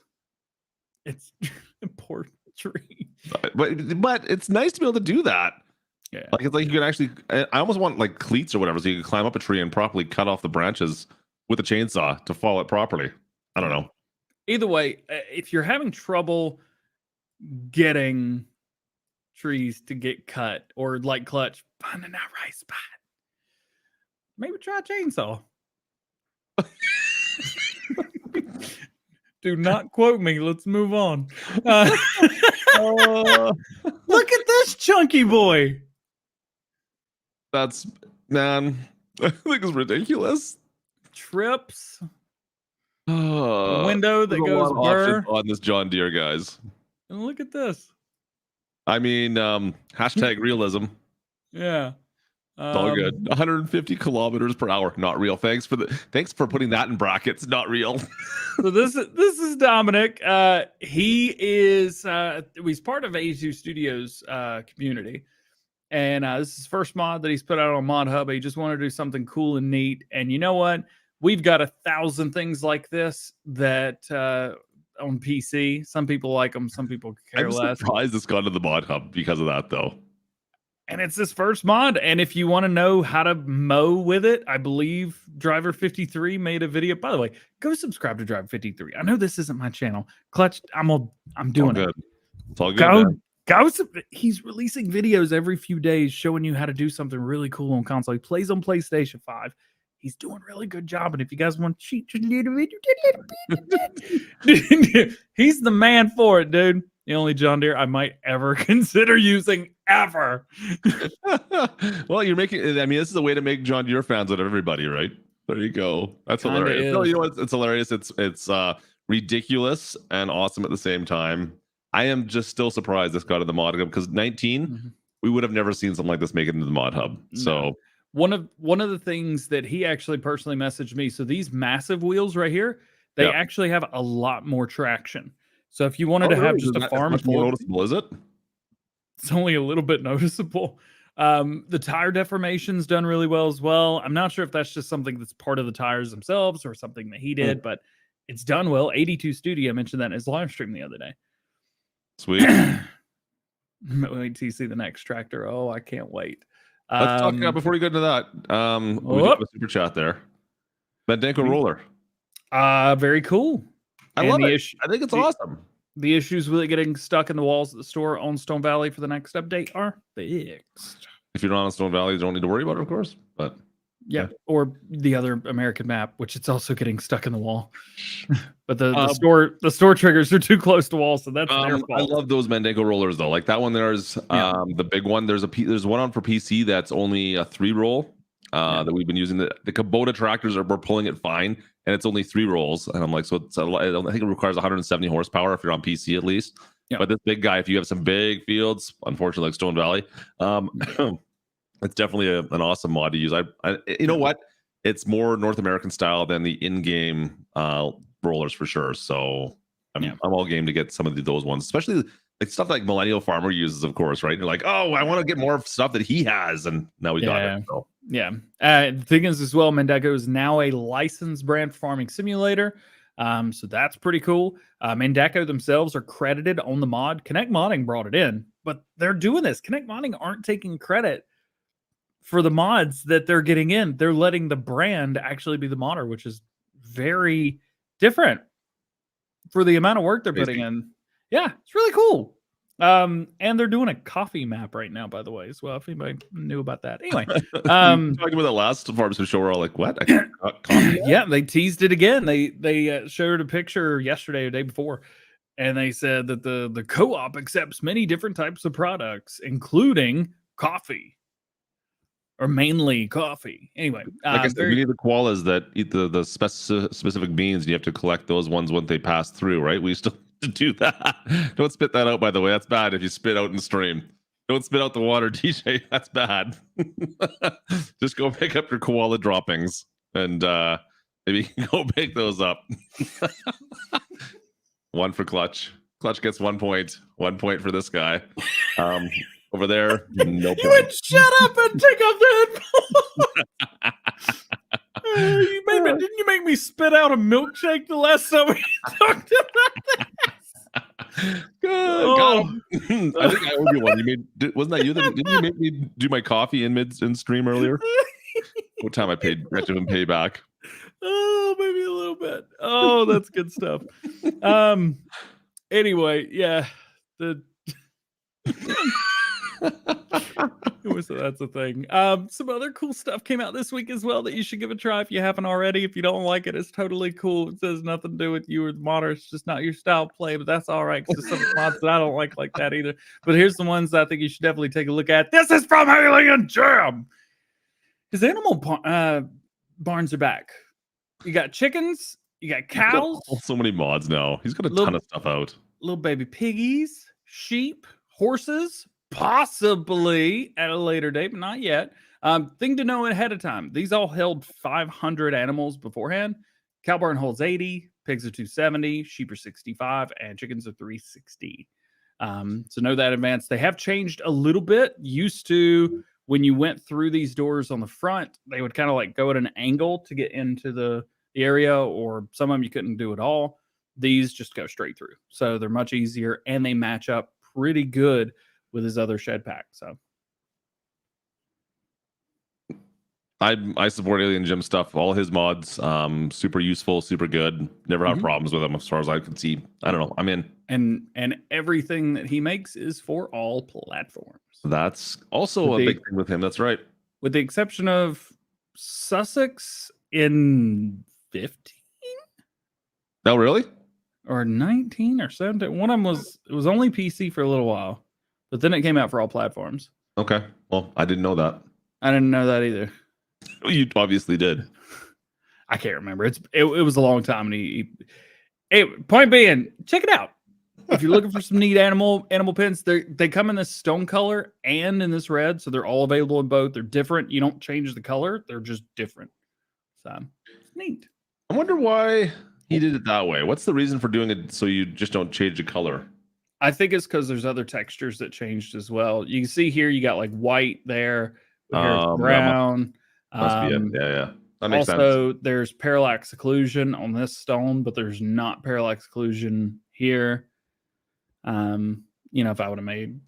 It's a poor tree. But it's nice to be able to do that. Yeah. Like, it's like you can actually, I almost want like cleats or whatever, so you can climb up a tree and properly cut off the branches with a chainsaw to fall it properly. I don't know. Either way, if you're having trouble getting trees to get cut, or like Clutch, finding that right spot, maybe try a chainsaw. Do not quote me. Let's move on. Look at this chunky boy. That's, man, I think it's ridiculous. Trips. A window that There's a goes lot of options burr. on this John Deere, guys. And look at this. I mean, hashtag realism. Yeah. It's all good. 150 kilometers per hour, not real. Thanks for putting that in brackets. Not real. So this is Dominic. He is he's part of 82 Studios community, and this is his first mod that he's put out on Mod Hub. He just wanted to do something cool and neat. And you know what? We've got 1,000 things like this that on PC. Some people like them, some people care I'm less. surprised it's gone to the Mod Hub because of that, though. And it's his first mod. And if you want to know how to mow with it, I believe Driver 53 made a video. By the way, go subscribe to Driver 53. I know this isn't my channel. Clutch, I'm doing it. It's all good. He's releasing videos every few days showing you how to do something really cool on console. He plays on PlayStation 5. He's doing a really good job. And if you guys want to cheat just a little bit, he's the man for it, dude. The only John Deere I might ever consider using ever. Well, you're making, I mean, this is a way to make John Deere fans out of everybody, right? There you go. That's hilarious. No, you know what? It's hilarious. It's ridiculous and awesome at the same time. I am just still surprised this got in the Mod Hub because 19, we would have never seen something like this make it into the Mod Hub. So one of the things that he actually personally messaged me. So these massive wheels right here, they actually have a lot more traction. So if you wanted to have just a farm full, more noticeable, is it? It's only a little bit noticeable. The tire deformation's done really well as well. I'm not sure if that's just something that's part of the tires themselves or something that he did, but it's done well. 82 Studio mentioned that in his live stream the other day. Sweet. Wait till you see the next tractor. Oh, I can't wait. Let's talk before we go into that. We have a super chat there. Mendenko roller. Very cool. I love it. I think it's awesome. The issues with it getting stuck in the walls at the store on Stone Valley for the next update are fixed. If you're not on Stone Valley, you don't need to worry about it, of course. But yeah, or the other American map, which it's also getting stuck in the wall. But the store triggers are too close to walls, so that's their fault. I love those Mendenko rollers though. Like that one, there's the big one. There's one on for PC that's only a 3-roll that we've been using. The Kubota tractors we're pulling it fine, and it's only 3 rolls. And I'm like, so it's I think it requires 170 horsepower if you're on PC at least. Yeah. But this big guy, if you have some big fields, unfortunately like Stone Valley, it's definitely an awesome mod to use. You know what? It's more North American style than the in-game rollers for sure. So I'm all game to get some of those ones, especially like stuff like Millennial Farmer uses, of course, right? You're like, oh, I want to get more stuff that he has, and now we got it. So. Yeah. The thing is as well, Mendenko is now a licensed brand for farming simulator. So that's pretty cool. Mendenko themselves are credited on the mod. Connect Modding brought it in, but they're doing this. Connect Modding aren't taking credit for the mods that they're getting in. They're letting the brand actually be the modder, which is very different for the amount of work they're putting in. Yeah, it's really cool. And they're doing a coffee map right now, by the way, as well. If anybody knew about that. Anyway, talking about the last Farms show, we're all like, what? Yeah, they teased it again. They showed a picture yesterday or day before, and they said that the co-op accepts many different types of products, including coffee. Or mainly coffee. Anyway, like I said, we need the koalas that eat the specific beans, and you have to collect those ones when they pass through, right? We still have to do that. Don't spit that out, by the way. That's bad if you spit out in the stream. Don't spit out the water, DJ. That's bad. Just go pick up your koala droppings, and maybe you can go pick those up. 1 for Clutch. Clutch gets 1 point. 1 point for this guy. Over there, no point. You would shut up and take off the headphones. Didn't you make me spit out a milkshake the last time we talked about this? Good. Got him. I think I owe you one. Wasn't that you? Didn't you make me do my coffee in stream earlier? What time I paid? I had to pay back. Oh, maybe a little bit. Oh, that's good stuff. Anyway, yeah. That's the thing. Some other cool stuff came out this week as well that you should give a try if you haven't already. If you don't like it, it's totally cool. It has nothing to do with you or the modder. It's just not your style of play, but that's all right. Because there's some mods that I don't like that either. But here's the ones that I think you should definitely take a look at. This is from Alien Jam. His animal barns are back. You got chickens, you got cows, So many mods now. He's got a Little- ton of stuff out. little baby piggies, sheep, horses, possibly at a later date, but not yet. Thing to know ahead of time: these all held 500 animals beforehand. Cow barn holds 80, pigs are 270, sheep are 65, and chickens are 360. So know that in advance. They have changed a little bit. Used to, when you went through these doors on the front, they would kind of like go at an angle to get into the area, or some of them you couldn't do at all. These just go straight through. So they're much easier, and they match up pretty good with his other shed pack. So I support Alien Jim stuff. All his mods, super useful, super good. Never had Mhm. problems with them as far as I can see. I don't know. I'm in. and everything that he makes is for all platforms, That's also With a the- big thing with him. That's right. with the exception of Sussex in 15 Oh, really? or 19 or 17. One of them was only PC for a little while, but then it came out for all platforms. Okay. Well, I didn't know that. I didn't know that either. You obviously did. I can't remember. It was a long time, and point being, check it out. If you're looking for some neat animal pins, they come in this stone color and in this red, so they're all available in both. They're different. You don't change the color; they're just different. So it's neat. I wonder why he did it that way. What's the reason for doing it so you just don't change the color? I think it's because there's other textures that changed as well. You can see here you got like white there, here it's brown. Must be it. Yeah. That makes sense. Also, there's parallax occlusion on this stone, but there's not parallax occlusion here. If I would have made,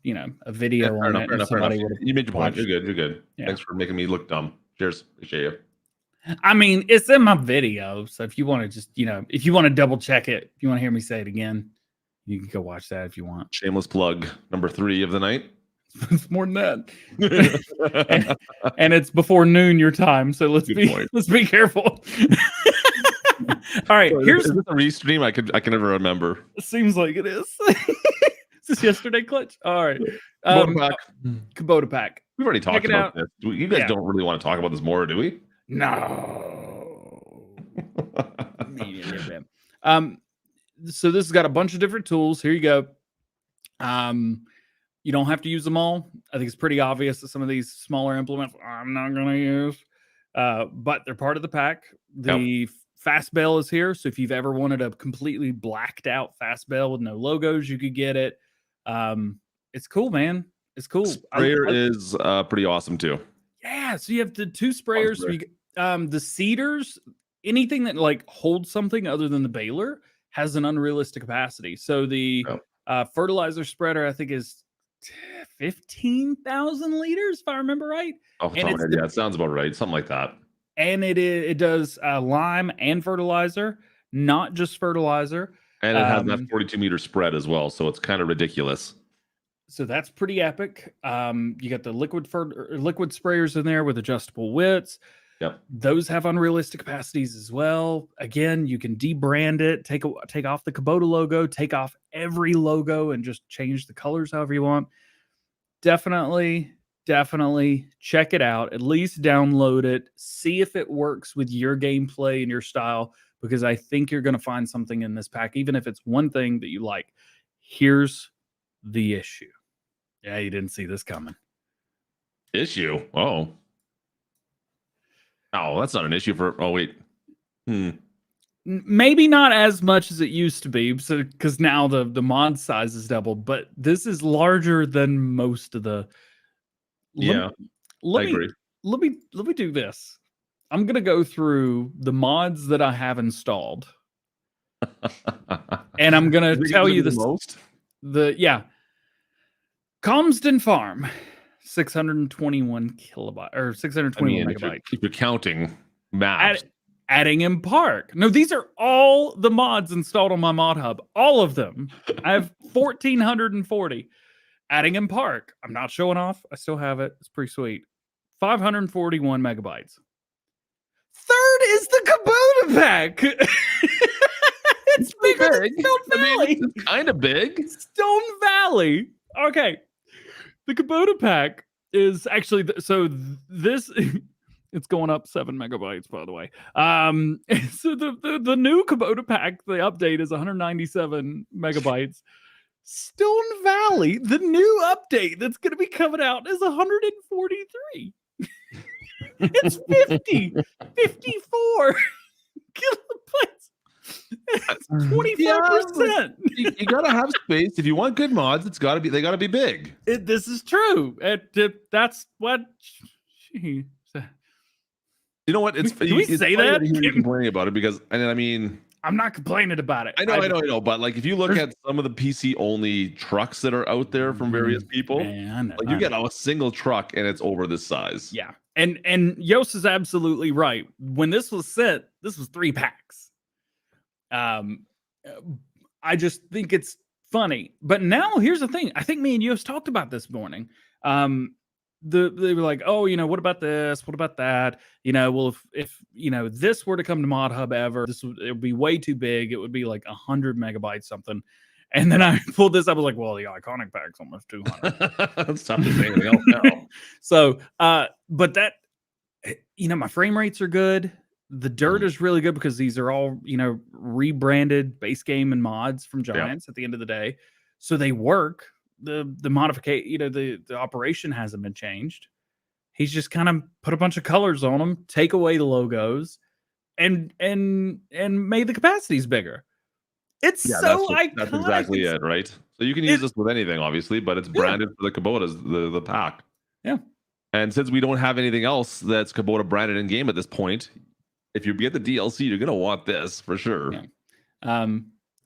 a video on it, and somebody would have. You made your point. watched. You're good. You're good. Yeah. Thanks for making me look dumb. Cheers. Appreciate you. I mean, it's in my video, so if you want to just, if you want to double check it, if you want to hear me say it again, you can go watch that if you want. Shameless plug. Number 3 of the night. It's more than that, and it's before noon your time, so let's be careful. All right, here's is this a restream. I can never remember. Seems like it is. Is this yesterday, Clutch? All right. Kubota pack. Kubota pack. We've already talked Check it about out. this. You guys Yeah. don't really want to talk about this more, do we? No. So this has got a bunch of different tools. Here you go. You don't have to use them all. I think it's pretty obvious that some of these smaller implements I'm not going to use, but they're part of the pack. The fast bale is here. So if you've ever wanted a completely blacked out fast bale with no logos, you could get it. It's cool, man. It's cool. Sprayer is pretty awesome too. Yeah. So you have the 2 sprayers. So the seeders, anything that like holds something other than the baler has an unrealistic capacity. So the fertilizer spreader, I think, is 15,000 liters, if I remember right. Off the top of my head, yeah, it sounds about right. Something like that. And it does lime and fertilizer, not just fertilizer. And it has that 42 meter spread as well, so it's kind of ridiculous. So that's pretty epic. You got the liquid sprayers in there with adjustable widths. Yep. Those have unrealistic capacities as well. Again, you can debrand it, take off the Kubota logo, take off every logo, and just change the colors however you want. Definitely check it out. At least download it. See if it works with your gameplay and your style, because I think you're going to find something in this pack, even if it's one thing that you like. Here's the issue. Yeah, you didn't see this coming. Issue? Oh, that's not an issue for. Oh, wait. Maybe not as much as it used to be, so because now the mod size is doubled, but this is larger than most of the. I agree. Let me do this. I'm gonna go through the mods that I have installed, and I'm gonna tell you this. Most? Comston Farm, 621 kilobyte or 621 megabyte. If you're counting maps. Addingham Park. No, these are all the mods installed on my mod hub. All of them. I have 1,440. Addingham Park. I'm not showing off. I still have it. It's pretty sweet. 541 megabytes. Third is the Kubota pack. It's bigger than Stone Valley. It's kind of big. Stone Valley. Okay. The Kubota pack is actually this It's going up 7 megabytes, by the way. So the new Kubota pack, the update is 197 megabytes. Stone Valley, the new update that's going to be coming out is 143. It's 54 kilobytes. That's 25%. You gotta have space. If you want good mods, they gotta be big. This is true. That's what she said. You know what? It's Can we say that? You're complaining about it because, I mean, I'm not complaining about it. I know. But like, if you look at some of the PC only trucks that are out there from various people, like you get a single truck and it's over this size. Yeah, and Yost is absolutely right. When this was sent, this was 3 packs. I just think it's funny. But now here's the thing. I think me and Yost talked about this morning. They were like, oh, what about this? What about that? Well, if this were to come to Mod Hub ever, it would be way too big. It would be like 100 megabytes something. And then I pulled this up. I was like, well, the iconic pack's almost 200. That's tough to say anything else now. So, but that, my frame rates are good. The dirt is really good because these are all, rebranded base game and mods from Giants at the end of the day. So they work. The modification, the operation hasn't been changed. He's just kind of put a bunch of colors on them, take away the logos, and made the capacities bigger. It's so iconic. That's exactly it, right? So you can use this with anything, obviously, but it's branded for the Kubotas, the pack. Yeah. And since we don't have anything else that's Kubota branded in game at this point, if you get the DLC, you're gonna want this for sure. Yeah.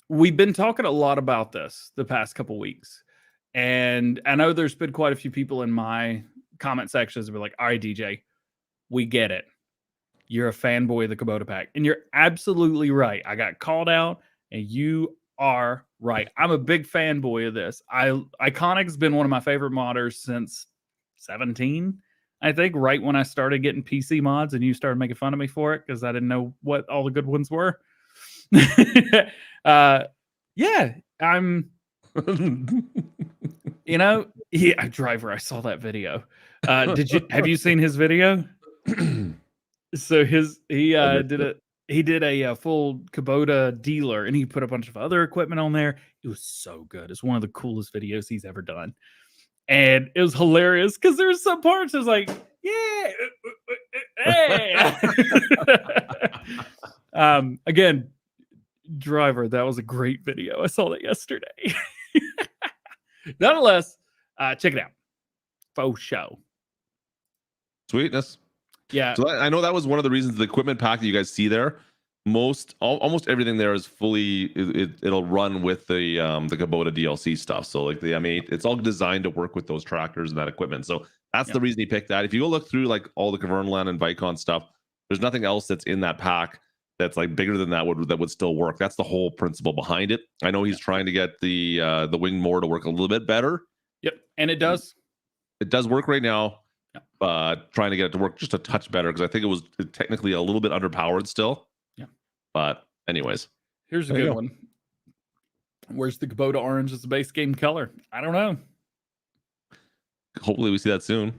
We've been talking a lot about this the past couple weeks. And I know there's been quite a few people in my comment sections that were like, all right, DJ, we get it. You're a fanboy of the Kubota pack. And you're absolutely right. I got called out and you are right. I'm a big fanboy of this. Iconic's been one of my favorite modders since 17, I think, right when I started getting PC mods and you started making fun of me for it because I didn't know what all the good ones were. Yeah, I'm... Driver, I saw that video. Have you seen his video? So he did a full Kubota dealer and he put a bunch of other equipment on there. It was so good. It's one of the coolest videos he's ever done. And it was hilarious because there's some parts that's like, yeah, hey. Again, Driver, that was a great video. I saw that yesterday. Nonetheless, check it out. Faux show. Sweetness. Yeah. So I know that was one of the reasons the equipment pack that you guys see there. Almost everything there is fully. It'll run with the Kubota DLC stuff. So like the M8, it's all designed to work with those tractors and that equipment. So that's the reason he picked that. If you go look through like all the Kavernland and Vicon stuff, there's nothing else that's in that pack that's like bigger than that would still work. That's the whole principle behind it. I know he's trying to get the wing more to work a little bit better. Yep, and it does. It does work right now. Trying to get it to work just a touch better because I think it was technically a little bit underpowered still. Yeah. But anyways, here's a good one. Where's the Kubota orange as the base game color? I don't know. Hopefully we see that soon.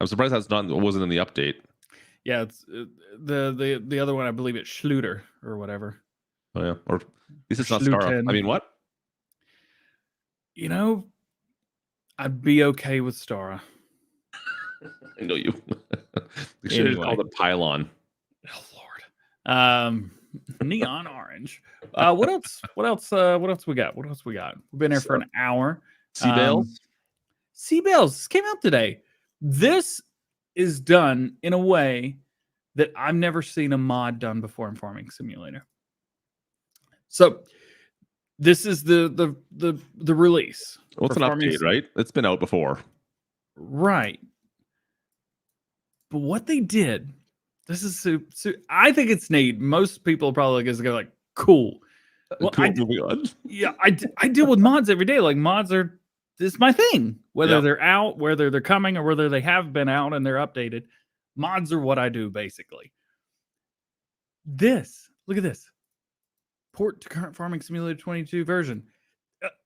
I'm surprised it wasn't in the update. Yeah, it's the other one. I believe it's Schluter or whatever. Oh yeah, or at least it's not Stara. I mean, what? I'd be okay with Stara. I know you. We should have called it Pylon. Oh Lord. Neon orange. What else? What else we got? We've been here for an hour. Sea bales. Sea bales. This came out today. This is done in a way that I've never seen a mod done before in Farming Simulator. So this is the release. Well, it's an update, right? It's been out before. Right. But what they did, this is I think it's neat. Most people probably just go like, cool. Well, moving on. Yeah, I deal with mods every day. Like mods are this my thing. Whether they're out, whether they're coming, or whether they have been out and they're updated. Mods are what I do basically. Look at this. Port to current Farming Simulator 22 version.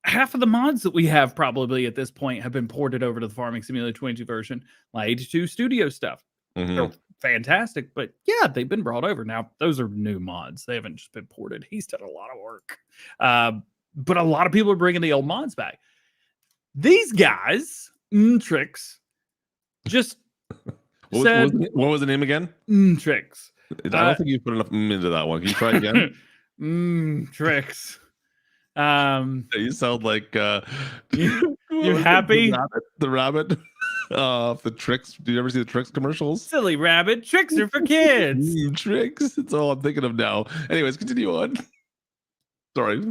Half of the mods that we have probably at this point have been ported over to the Farming Simulator 22 version. My 82 Studio stuff. Mm-hmm. Or fantastic. But yeah, they've been brought over. Now, those are new mods. They haven't just been ported. He's done a lot of work. But a lot of people are bringing the old mods back. These guys, Tricks, just what was the name again? Tricks. I don't think you put enough into that one. Can you try again? Tricks. You sound like you happy? The rabbit. The Tricks. Do you ever see the Tricks commercials? Silly rabbit. Tricks are for kids. Tricks. That's all I'm thinking of now. Anyways, continue on. Sorry.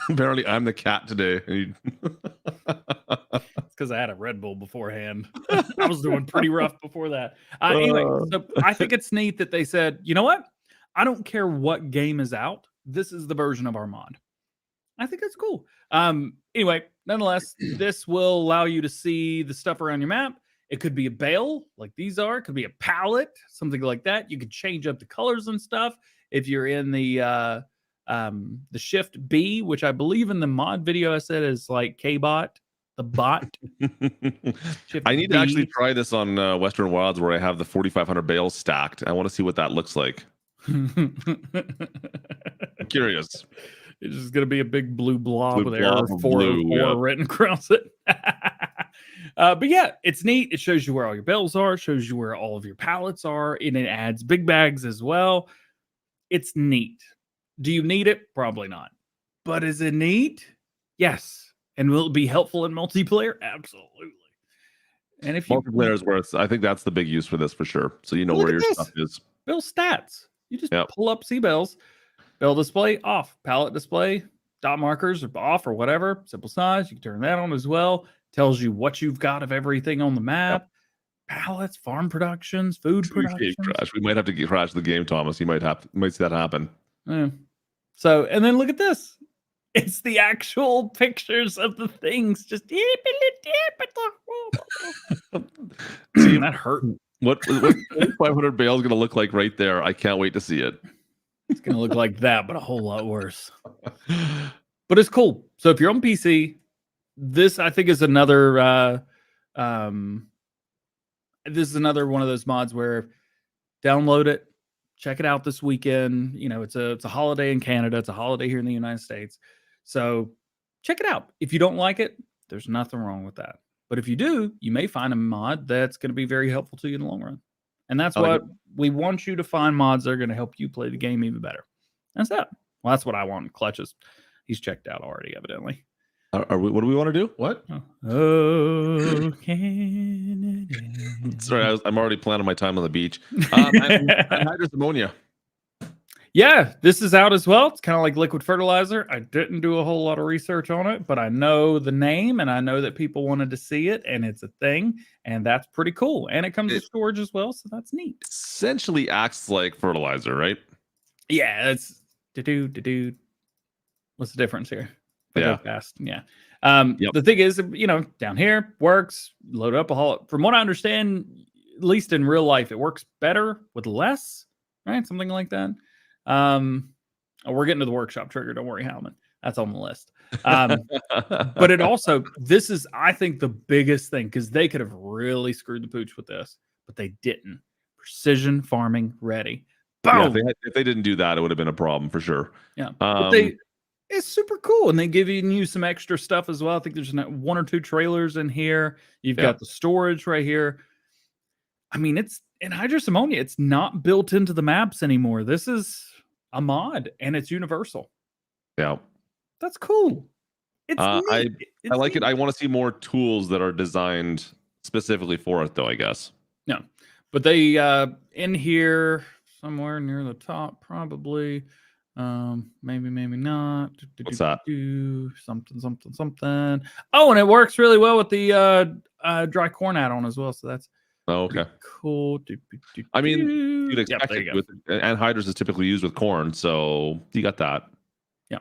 Apparently, I'm the cat today. It's because I had a Red Bull beforehand. I was doing pretty rough before that. Anyway, so I think it's neat that they said, you know what? I don't care what game is out. This is the version of our mod. I think that's cool. Anyway, nonetheless, this will allow you to see the stuff around your map. It could be a bale like these are. It could be a pallet, something like that. You could change up the colors and stuff. If you're in the shift B, which I believe in the mod video I said is like K-bot, the bot. I need to actually try this on Western Wilds where I have the 4,500 bales stacked. I want to see what that looks like. I'm curious. It's just gonna be a big blue blob with blob error 404 written across it. But yeah, it's neat. It shows you where all your bales are, shows you where all of your pallets are, and it adds big bags as well. It's neat. Do you need it? Probably not. But is it neat? Yes. And will it be helpful in multiplayer? Absolutely. And if you multiplayer is where I think that's the big use for this for sure. So you know where your stuff is. Bill stats. You just pull up C-Bells, bell display off, pallet display, dot markers are off or whatever, simple size. You can turn that on as well. Tells you what you've got of everything on the map. Pallets, farm productions, food productions. Crash. We might have to crash the game, Thomas. You might see that happen. Yeah. So, and then look at this. It's the actual pictures of the things. Just See, that hurt. What 500 bale is going to look like right there. I can't wait to see it. It's going to look like that, but a whole lot worse. But it's cool. So if you're on PC, this I think is another this is another one of those mods where download it, check it out this weekend. You know, it's a holiday in Canada, it's a holiday here in the United States. So check it out. If you don't like it, there's nothing wrong with that. But if you do, you may find a mod that's going to be very helpful to you in the long run. And that's what we want you to find, mods that are going to help you play the game even better. That's that. Well, that's what I want. Clutches. He's checked out already, evidently. What do we want to do? What? Oh, Canada. Sorry, I'm already planning my time on the beach. Anhydrous ammonia. Yeah, this is out as well. It's kind of like liquid fertilizer. I didn't do a whole lot of research on it, but I know the name and I know that people wanted to see it, and it's a thing, and that's pretty cool. And it comes with storage as well, so that's neat. Essentially acts like fertilizer, right? Yeah, it's What's the difference here? Yeah. Fast. Yeah. The thing is, you know, down here works, load up a whole, from what I understand, at least in real life, it works better with less, right? Something like that. We're getting to the workshop trigger. Don't worry, Howman. That's on the list. But it also, this is, I think, the biggest thing, because they could have really screwed the pooch with this, but they didn't. Precision farming ready. Boom. Yeah, if they didn't do that, it would have been a problem for sure. Yeah. But it's super cool. And they give you some extra stuff as well. I think there's 1 or 2 trailers in here. You've got the storage right here. I mean, it's anhydrous ammonia. It's not built into the maps anymore. This is a mod, and it's universal. Yeah. That's cool. It's I like it. I want to see more tools that are designed specifically for it, though, I guess. No. But they, in here, somewhere near the top, probably. Maybe not. What's that? Something. Oh, and it works really well with the dry corn add-on as well. So that's okay. Cool. I mean, you'd expect it with anhydrous is typically used with corn, so you got that. Yeah.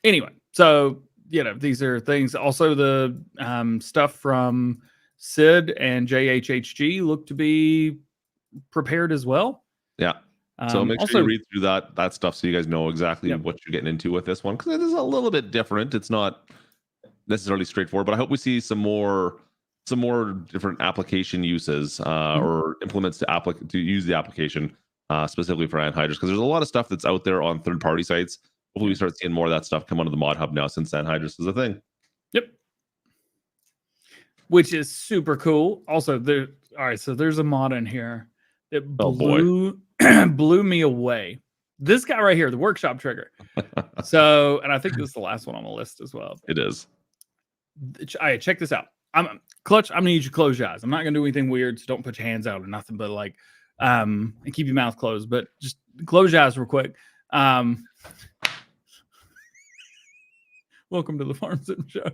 Anyway, so you know, these are things. Also, the stuff from Sid and JHHG look to be prepared as well. Yeah. So make sure you read through that stuff so you guys know exactly what you're getting into with this one, because it is a little bit different. It's not necessarily straightforward, but I hope we see some more some more different application uses or implements to use the application specifically for Anhydrous, because there's a lot of stuff that's out there on third-party sites. Hopefully we start seeing more of that stuff come onto the mod hub now, since Anhydrous is a thing. Yep. Which is super cool. Also, all right, so there's a mod in here that blew me away. This guy right here, the workshop trigger. So, and I think this is the last one on the list as well. It is. All right, check this out. Clutch, I'm gonna need you to close your eyes. I'm not gonna do anything weird, so don't put your hands out or nothing, but like and keep your mouth closed, but just close your eyes real quick. Welcome to the Farm Sim Show.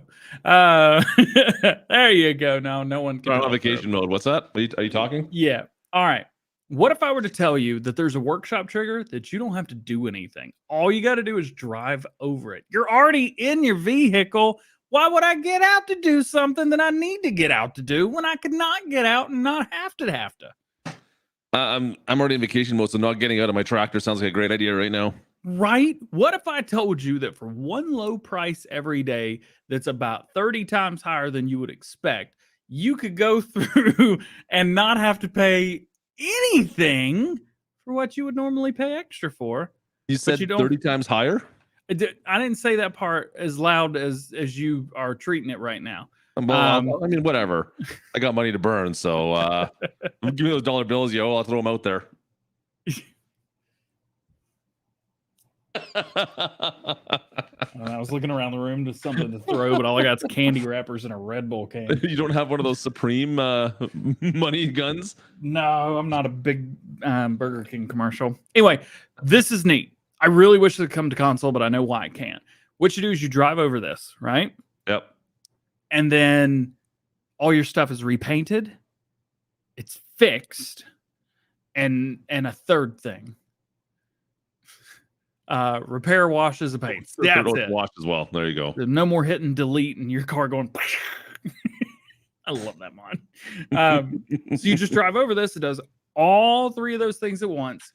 There you go. Now no one can. On vacation mode. What's that? Are you talking? Yeah. All right. What if I were to tell you that there's a workshop trigger that you don't have to do anything? All you got to do is drive over it. You're already in your vehicle. Why would I get out to do something that I need to get out to do when I could not get out and not have to? I'm already in vacation mode, so not getting out of my tractor sounds like a great idea right now. Right? What if I told you that for one low price every day that's about 30 times higher than you would expect, you could go through and not have to pay anything for what you would normally pay extra for? You said 30 times higher? I didn't say that part as loud as you are treating it right now. Well, I mean, whatever. I got money to burn, so give me those dollar bills, yo. I'll throw them out there. I was looking around the room to something to throw, but all I got is candy wrappers and a Red Bull can. You don't have one of those Supreme money guns? No, I'm not a big Burger King commercial. Anyway, this is neat. I really wish it would come to console, but I know why it can't. What you do is you drive over this, right? Yep. And then all your stuff is repainted. It's fixed. And a third thing. Repair, washes, and paints. That's it. Wash as well. There you go. There's no more hitting delete and your car going. I love that mod. So you just drive over this. It does all three of those things at once.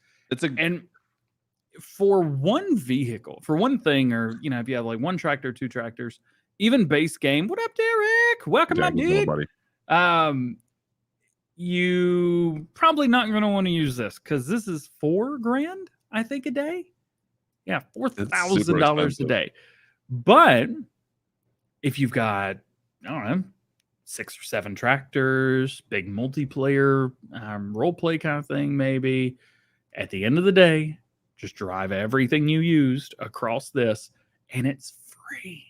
And for one vehicle, for one thing, or if you have like one tractor, two tractors, even base game. What up, Derek? Welcome, my dude. You probably not going to want to use this because this is $4,000, I think, a day. Yeah, $4,000 a day. But if you've got, I don't know, 6 or 7 tractors, big multiplayer role play kind of thing, maybe at the end of the day, just drive everything you used across this, and it's free.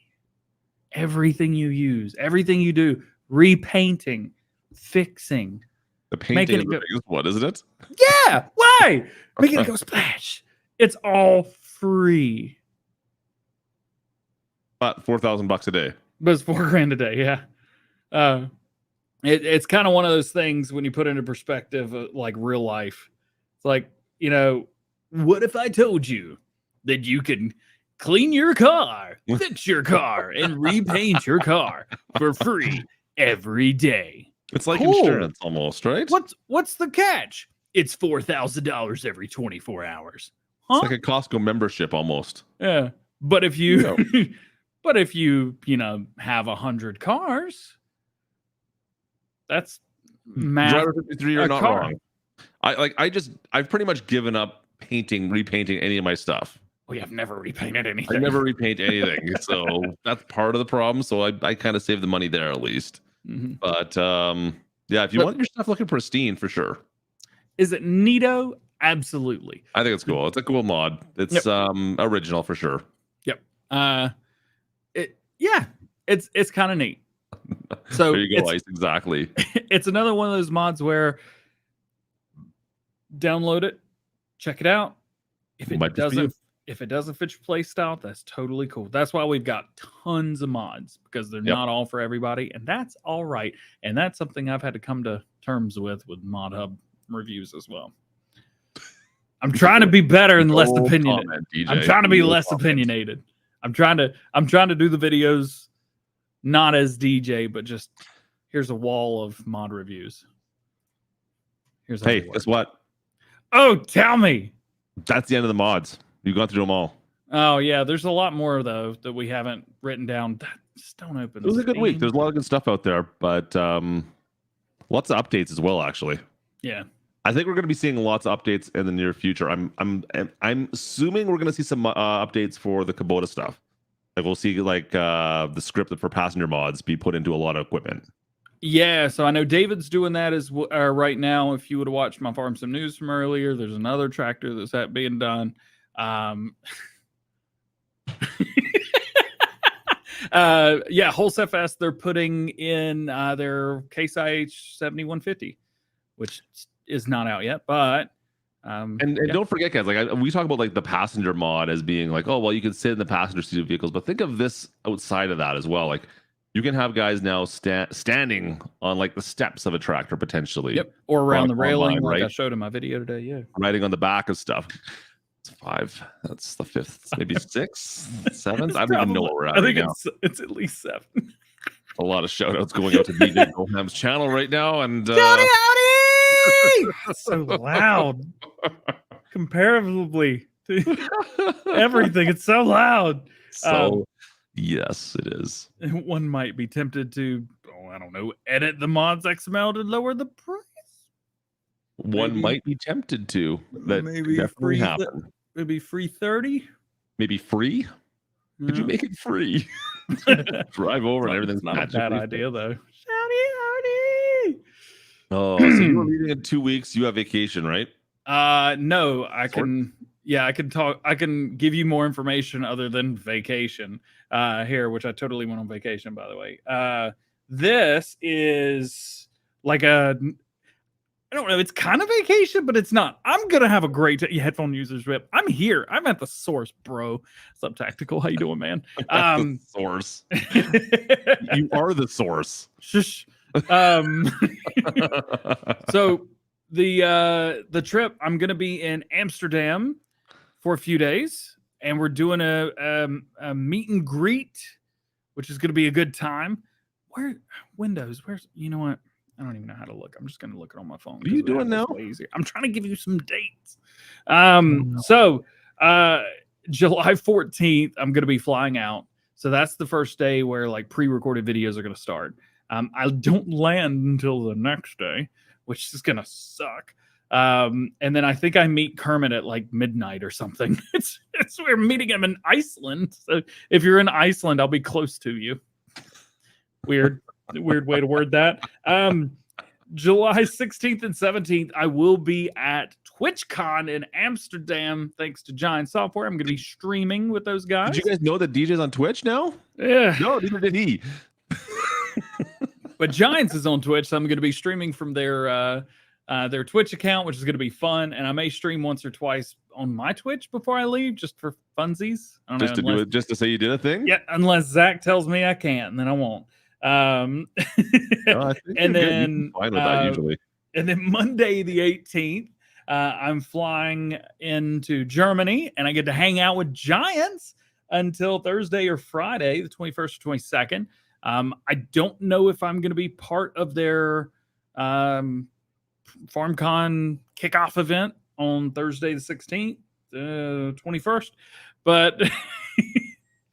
Everything you use, everything you do, repainting, fixing. The painting is the biggest one, isn't it? Yeah. Why? Making it go splash. It's all free. But $4,000 a day. But it's $4,000 a day. Yeah. It's kind of one of those things when you put into perspective, like real life. It's like, what if I told you that you can clean your car, fix your car, and repaint your car for free every day? It's like insurance almost, right? What's the catch? It's $4,000 every 24 hours. Huh? It's like a Costco membership almost. Yeah. But if you have 100 cars, that's math. Driver 53, you're not wrong. I've pretty much given up repainting any of my stuff. Oh, yeah, I've never repainted anything. I never repaint anything. So that's part of the problem. So I kind of save the money there at least. Mm-hmm. But yeah, if you want your stuff looking pristine, for sure. Is it neato? Absolutely. I think it's cool. It's a cool mod. It's original for sure. Yep. It's kind of neat. So there you go, Ice. Exactly. It's another one of those mods where download it, check it out. If it doesn't fit your play style, that's totally cool. That's why we've got tons of mods, because they're not all for everybody, and that's all right. And that's something I've had to come to terms with Mod Hub reviews as well. I'm trying to be better and less opinionated. I'm trying to be less opinionated. I'm trying to do the videos not as DJ, but just here's a wall of mod reviews. Hey, guess what? Oh, tell me. That's the end of the mods. You've gone through them all. Oh, yeah, there's a lot more though that we haven't written down. Just don't open. It was a good week. Steam. There's a lot of good stuff out there, but lots of updates as well. Actually, Yeah. I think we're going to be seeing lots of updates in the near future. I'm assuming we're going to see some updates for the Kubota stuff. Like we'll see like the script for passenger mods be put into a lot of equipment. Yeah, so I know David's doing that as right now. If you would have watched my Farm Sim News from earlier, there's another tractor that's being done. Yeah, Whole FS, they're putting in their Case IH 7150, which is not out yet, but and don't forget, guys, like we talk about like the passenger mod as being like, oh well, you can sit in the passenger seat of vehicles, but think of this outside of that as well. Like you can have guys now standing on like the steps of a tractor potentially. Yep, or around the railing, online, like right? I showed in my video today. Yeah, riding on the back of stuff. It's 5. That's the 5th, maybe 6th, 7th. I don't even know what we're at. I think right now. It's at least 7. A lot of shout outs going out to DjGoHam's channel right now. And howdy! So loud. Comparatively to everything. It's so loud. So yes, it is. One might be tempted to, I don't know, edit the mods XML to lower the price. One might be tempted to. That maybe definitely happen. Maybe free 30. Maybe free. Could you make it free? Drive over and everything's not a bad idea though. Howdy. Oh, so you were leaving in 2 weeks. You have vacation, right? No, I can. Yeah, I can talk. I can give you more information other than vacation here, which I totally went on vacation, by the way. This is like I don't know. It's kind of vacation, but it's not. I'm gonna have a great headphone users rip. I'm here. I'm at the source, bro. What's up, Tactical? How you doing, man? The source. You are the source. Shush. So the trip, I'm gonna be in Amsterdam for a few days, and we're doing a meet and greet, which is gonna be a good time. Where's you know what? I don't even know how to look. I'm just going to look it on my phone. What are you doing now? I'm trying to give you some dates. So July 14th, I'm going to be flying out. So that's the first day where like pre-recorded videos are going to start. I don't land until the next day, which is going to suck. And then I think I meet Kermit at like midnight or something. We're meeting him in Iceland. So if you're in Iceland, I'll be close to you. Weird way to word that. July 16th and 17th, I will be at TwitchCon in Amsterdam, thanks to Giant Software. I'm going to be streaming with those guys. Did you guys know that DJ's on Twitch now? Yeah. No, neither did he. But Giants is on Twitch, so I'm going to be streaming from their Twitch account, which is going to be fun. And I may stream once or twice on my Twitch before I leave, just for funsies. Just to say you did a thing? Yeah, unless Zach tells me I can't, and then I won't. No, I think and then fine with that usually. And then Monday the 18th, I'm flying into Germany, and I get to hang out with Giants until Thursday or Friday, the 21st or 22nd. I don't know if I'm going to be part of their FarmCon kickoff event on Thursday the 16th, 21st, but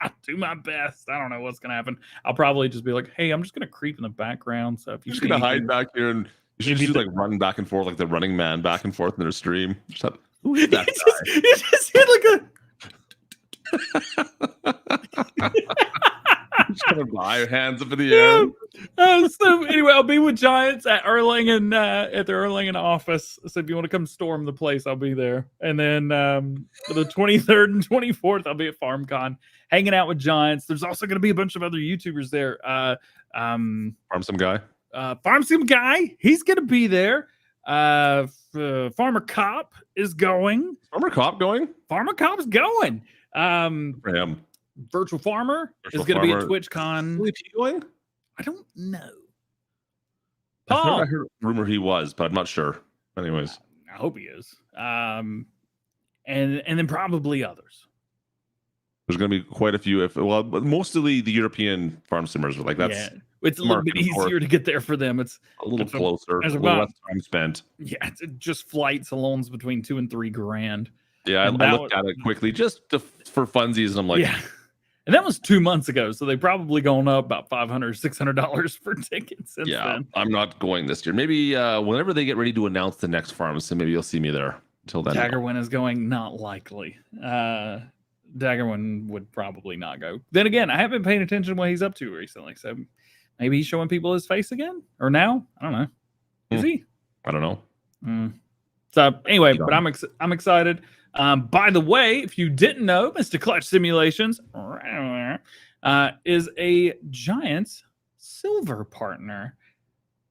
I'll do my best. I don't know what's going to happen. I'll probably just be like, hey, I'm just going to creep in the background. So if you're just going to hide back here, and you should just like run back and forth like the Running Man back and forth in their stream. Just have, who is that guy? You just hit like a... Just kind of by hands up in the air. So anyway, I'll be with Giants at Erlangen at the Erlangen office. So if you want to come storm the place, I'll be there. And then for the 23rd and 24th, I'll be at FarmCon hanging out with Giants. There's also going to be a bunch of other YouTubers there. Farm Sim Guy. Farm Sim Guy, he's going to be there. Farmer Cop is going. Farmer Cop going? Farmer Cop's going. For him. Virtual Farmer is going to be at TwitchCon. Is he going? I don't know. I heard a rumor he was, but I'm not sure. Anyways, I hope he is. And then probably others. There's going to be quite a few. Mostly the European farm simmers are like that's. Yeah. It's a little bit easier to get there for them. It's a little closer. There's a little less time spent. Yeah, it's just flights alone between $2,000 and $3,000. Yeah, And I that looked at it quickly just for funsies, and I'm like, yeah. And that was 2 months ago, so they've probably gone up about $500, $600 for tickets since yeah, then. I'm not going this year. Maybe whenever they get ready to announce the next farm, so maybe you'll see me there. Until then, Daggerwin is going, not likely. Daggerwin would probably not go. Then again, I haven't been paying attention to what he's up to recently, so maybe he's showing people his face again, or now. I don't know. Is he? I don't know. So anyway, but I'm excited. By the way, if you didn't know, Mr. Klutch Simulations is a Giants silver partner.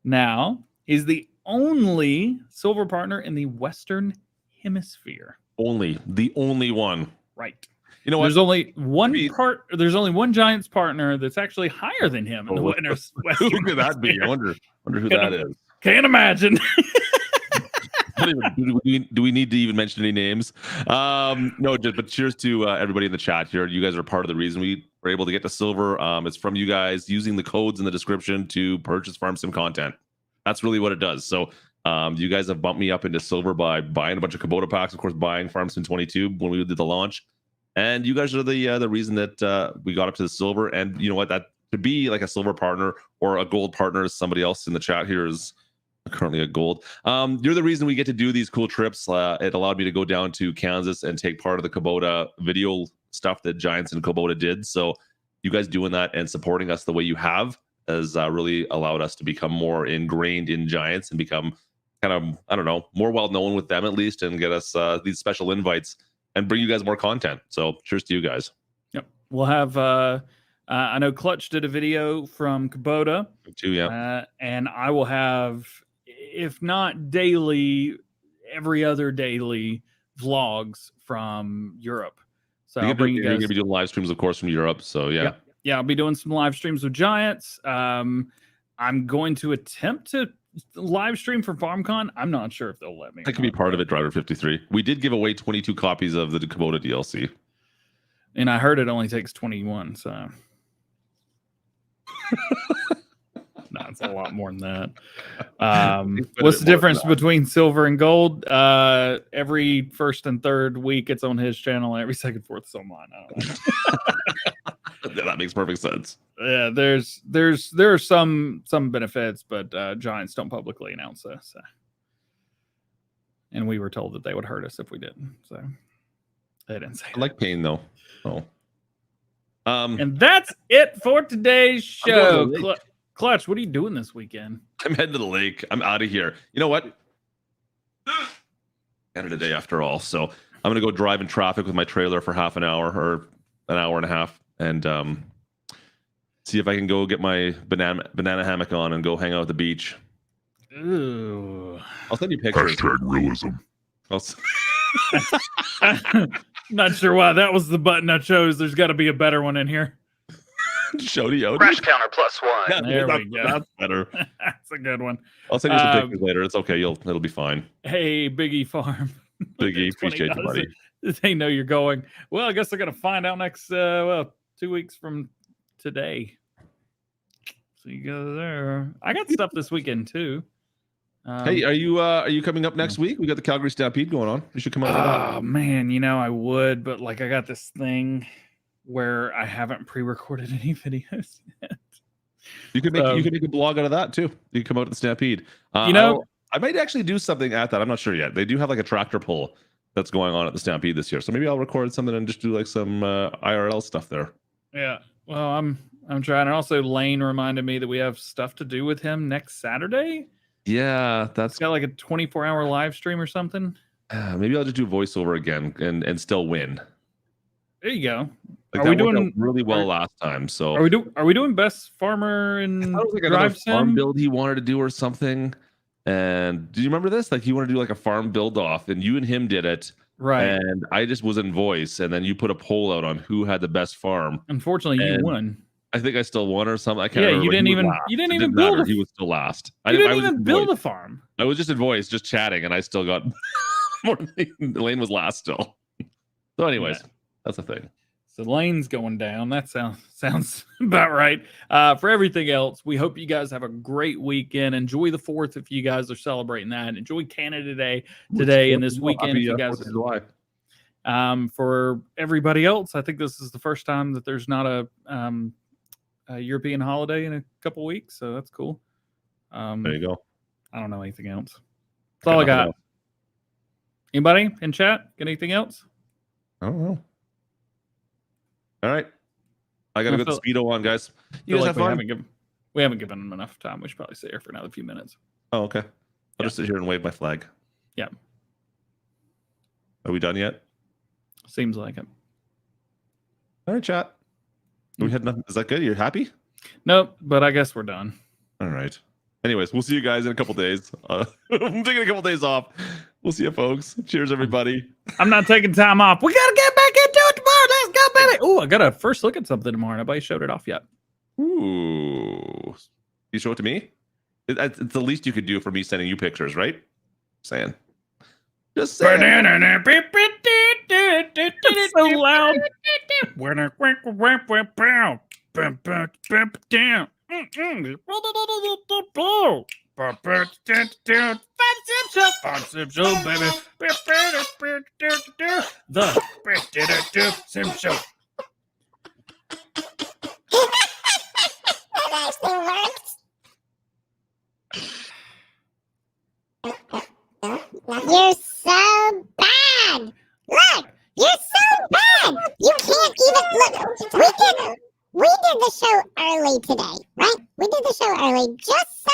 Now, he's the only silver partner in the Western Hemisphere. The only one. Right. You know what? There's only one Giants partner that's actually higher than him in the Western. Who could that be? I wonder who that is. Can't imagine. Do we need to even mention any names? No, but cheers to everybody in the chat here. You guys are part of the reason we were able to get to silver. It's from you guys using the codes in the description to purchase Farm Sim content. That's really what it does. So you guys have bumped me up into silver by buying a bunch of Kubota packs, of course, buying Farm Sim 22 when we did the launch. And you guys are the reason that we got up to the silver. And you know what? That to be like a silver partner or a gold partner, as somebody else in the chat here is currently a gold. You're the reason we get to do these cool trips. It allowed me to go down to Kansas and take part of the Kubota video stuff that Giants and Kubota did. So you guys doing that and supporting us the way you have has really allowed us to become more ingrained in Giants and become kind of, I don't know, more well known with them at least, and get us these special invites and bring you guys more content. So cheers to you guys. Yep. We'll have I know Klutch did a video from Kubota too, yeah. And I will have, if not daily, every other daily vlogs from Europe. So I'll bring you guys. You're gonna be doing live streams, of course, from Europe. So yeah. Yeah, I'll be doing some live streams with Giants. I'm going to attempt to live stream for FarmCon. I'm not sure if they'll let me. That could be part of it, Driver 53. We did give away 22 copies of the Kubota DLC. And I heard it only takes 21, so no, it's a lot more than that. What's the difference between silver and gold? Every first and third week it's on his channel, and every second, fourth it's on mine. I don't know. Yeah, that makes perfect sense. Yeah, there are some benefits, but Giants don't publicly announce this. So. And we were told that they would hurt us if we didn't. So they didn't say. I like pain though. Oh. And that's it for today's show. Klutch, what are you doing this weekend? I'm heading to the lake. I'm out of here. You know what? End of the day after all. So I'm gonna go drive in traffic with my trailer for half an hour or an hour and a half, and see if I can go get my banana hammock on and go hang out at the beach. Ooh. I'll send you pictures. #realism. Not sure why that was the button I chose. There's got to be a better one in here. Shody Odie. Crash counter +1. Yeah, There we go. That's better. That's a good one. I'll send you some pictures later. It's okay. It'll be fine. Hey, Biggie Farm. Biggie, appreciate you, buddy. They know you're going. Well, I guess they're going to find out next, 2 weeks from today. So you go there. I got stuff this weekend too. Hey, are you coming up next week? We got the Calgary Stampede going on. You should come out for that. Oh man, I would, but like I got this thing where I haven't pre-recorded any videos yet. You could make a blog out of that too. You can come out to the Stampede. I might actually do something at that. I'm not sure yet. They do have like a tractor pull that's going on at the Stampede this year, so maybe I'll record something and just do like some IRL stuff there. Yeah. Well, I'm trying. And also, Lane reminded me that we have stuff to do with him next Saturday. Yeah, It's got like a 24-hour live stream or something. Maybe I'll just do voiceover again and still win. There you go. Like Are we doing really well last time? So are we doing best farmer and drive sim? Farm build he wanted to do or something. And do you remember this? Like he wanted to do like a farm build off, and you and him did it. Right. And I just was in voice, and then you put a poll out on who had the best farm. Unfortunately, you won. I think I still won or something. I can't remember. You didn't even build. He was still last. You didn't even build a farm. I was just in voice, just chatting, and I still got more. Lane was last still. So, anyways, that's the thing. So Lane's going down. That sounds about right. For everything else, we hope you guys have a great weekend. Enjoy the 4th if you guys are celebrating that. Enjoy Canada Day today and this weekend. If you guys, For everybody else, I think this is the first time that there's not a European holiday in a couple weeks, so that's cool. There you go. I don't know anything else. That's all I got. Anybody in chat? Got anything else? I don't know. All right. I got to get the speedo on, guys. You guys like have fun? We haven't given them enough time. We should probably stay here for another few minutes. Oh, okay. I'll just sit here and wave my flag. Yeah. Are we done yet? Seems like it. All right, chat. We had nothing. Is that good? You're happy? Nope, but I guess we're done. All right. Anyways, we'll see you guys in a couple days. I'm taking a couple days off. We'll see you, folks. Cheers, everybody. I'm not taking time off. We got to get back into it tomorrow. Let's go, baby. Oh, I got to first look at something tomorrow. Nobody showed it off yet. Ooh. You show it to me? It's the least you could do for me sending you pictures, right? Saying. Just saying. It's so loud. The Sim Show. That actually works. You're so bad. Look, you're so bad. You can't even look. We did the show early today, right? We did the show early just so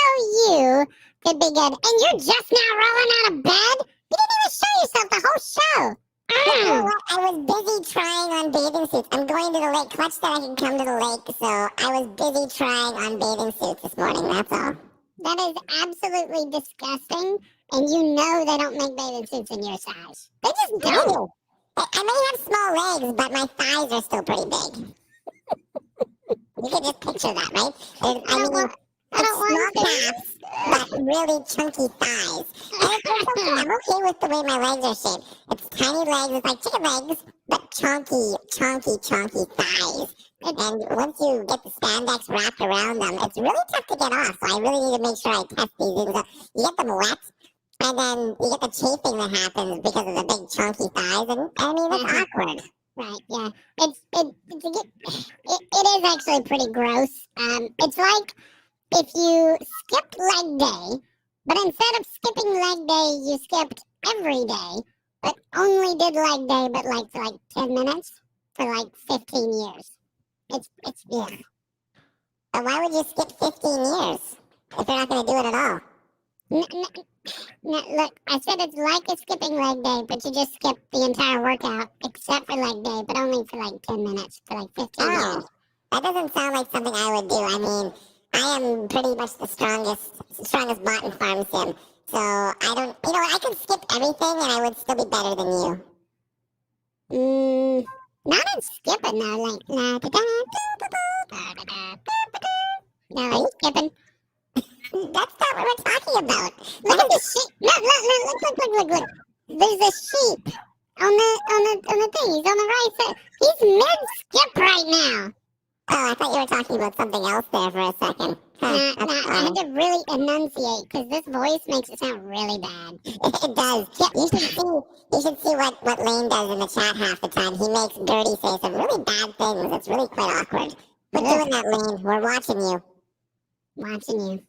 you could be good. And you're just now rolling out of bed. You didn't even show yourself the whole show. You know what? I was busy trying on bathing suits. I'm going to the lake. Clutch said I can come to the lake, so I was busy trying on bathing suits this morning. That's all. That is absolutely disgusting, and you know they don't make bathing suits in your size. They just don't. I may have small legs, but my thighs are still pretty big. You can just picture that, right? I mean, small calves, but really chunky thighs. And it's okay. I'm okay with the way my legs are shaped. It's tiny legs. It's like chicken legs, but chunky thighs. And once you get the spandex wrapped around them, it's really tough to get off. So I really need to make sure I test these things out. You get them wet, and then you get the chafing that happens because of the big chunky thighs. And I mean, it's awkward. Right, yeah. It is actually pretty gross. It's like if you skipped leg day, but instead of skipping leg day, you skipped every day, but only did leg day, but like for like 10 minutes for like 15 years. It's yeah. And why would you skip 15 years if you're not going to do it at all? Look, I said it's like a skipping leg day, but you just skip the entire workout except for leg day, but only for like 10 minutes for like 15 years. That doesn't sound like something I would do. I mean, I am pretty much the strongest bot in Farm Sim. So I don't, I could skip everything and I would still be better than you. Not in skipping though, like no, are you skipping? That's not what we're talking about. Look at the sheep. Look. There's a sheep on the thing. He's on the right side. He's mid-skip right now. Oh, I thought you were talking about something else there for a second. I had to really enunciate because this voice makes it sound really bad. It does. You should see what Lane does in the chat half the time. He makes Dirty say some really bad things. It's really quite awkward. Quit doing that, Lane. We're watching you. Watching you.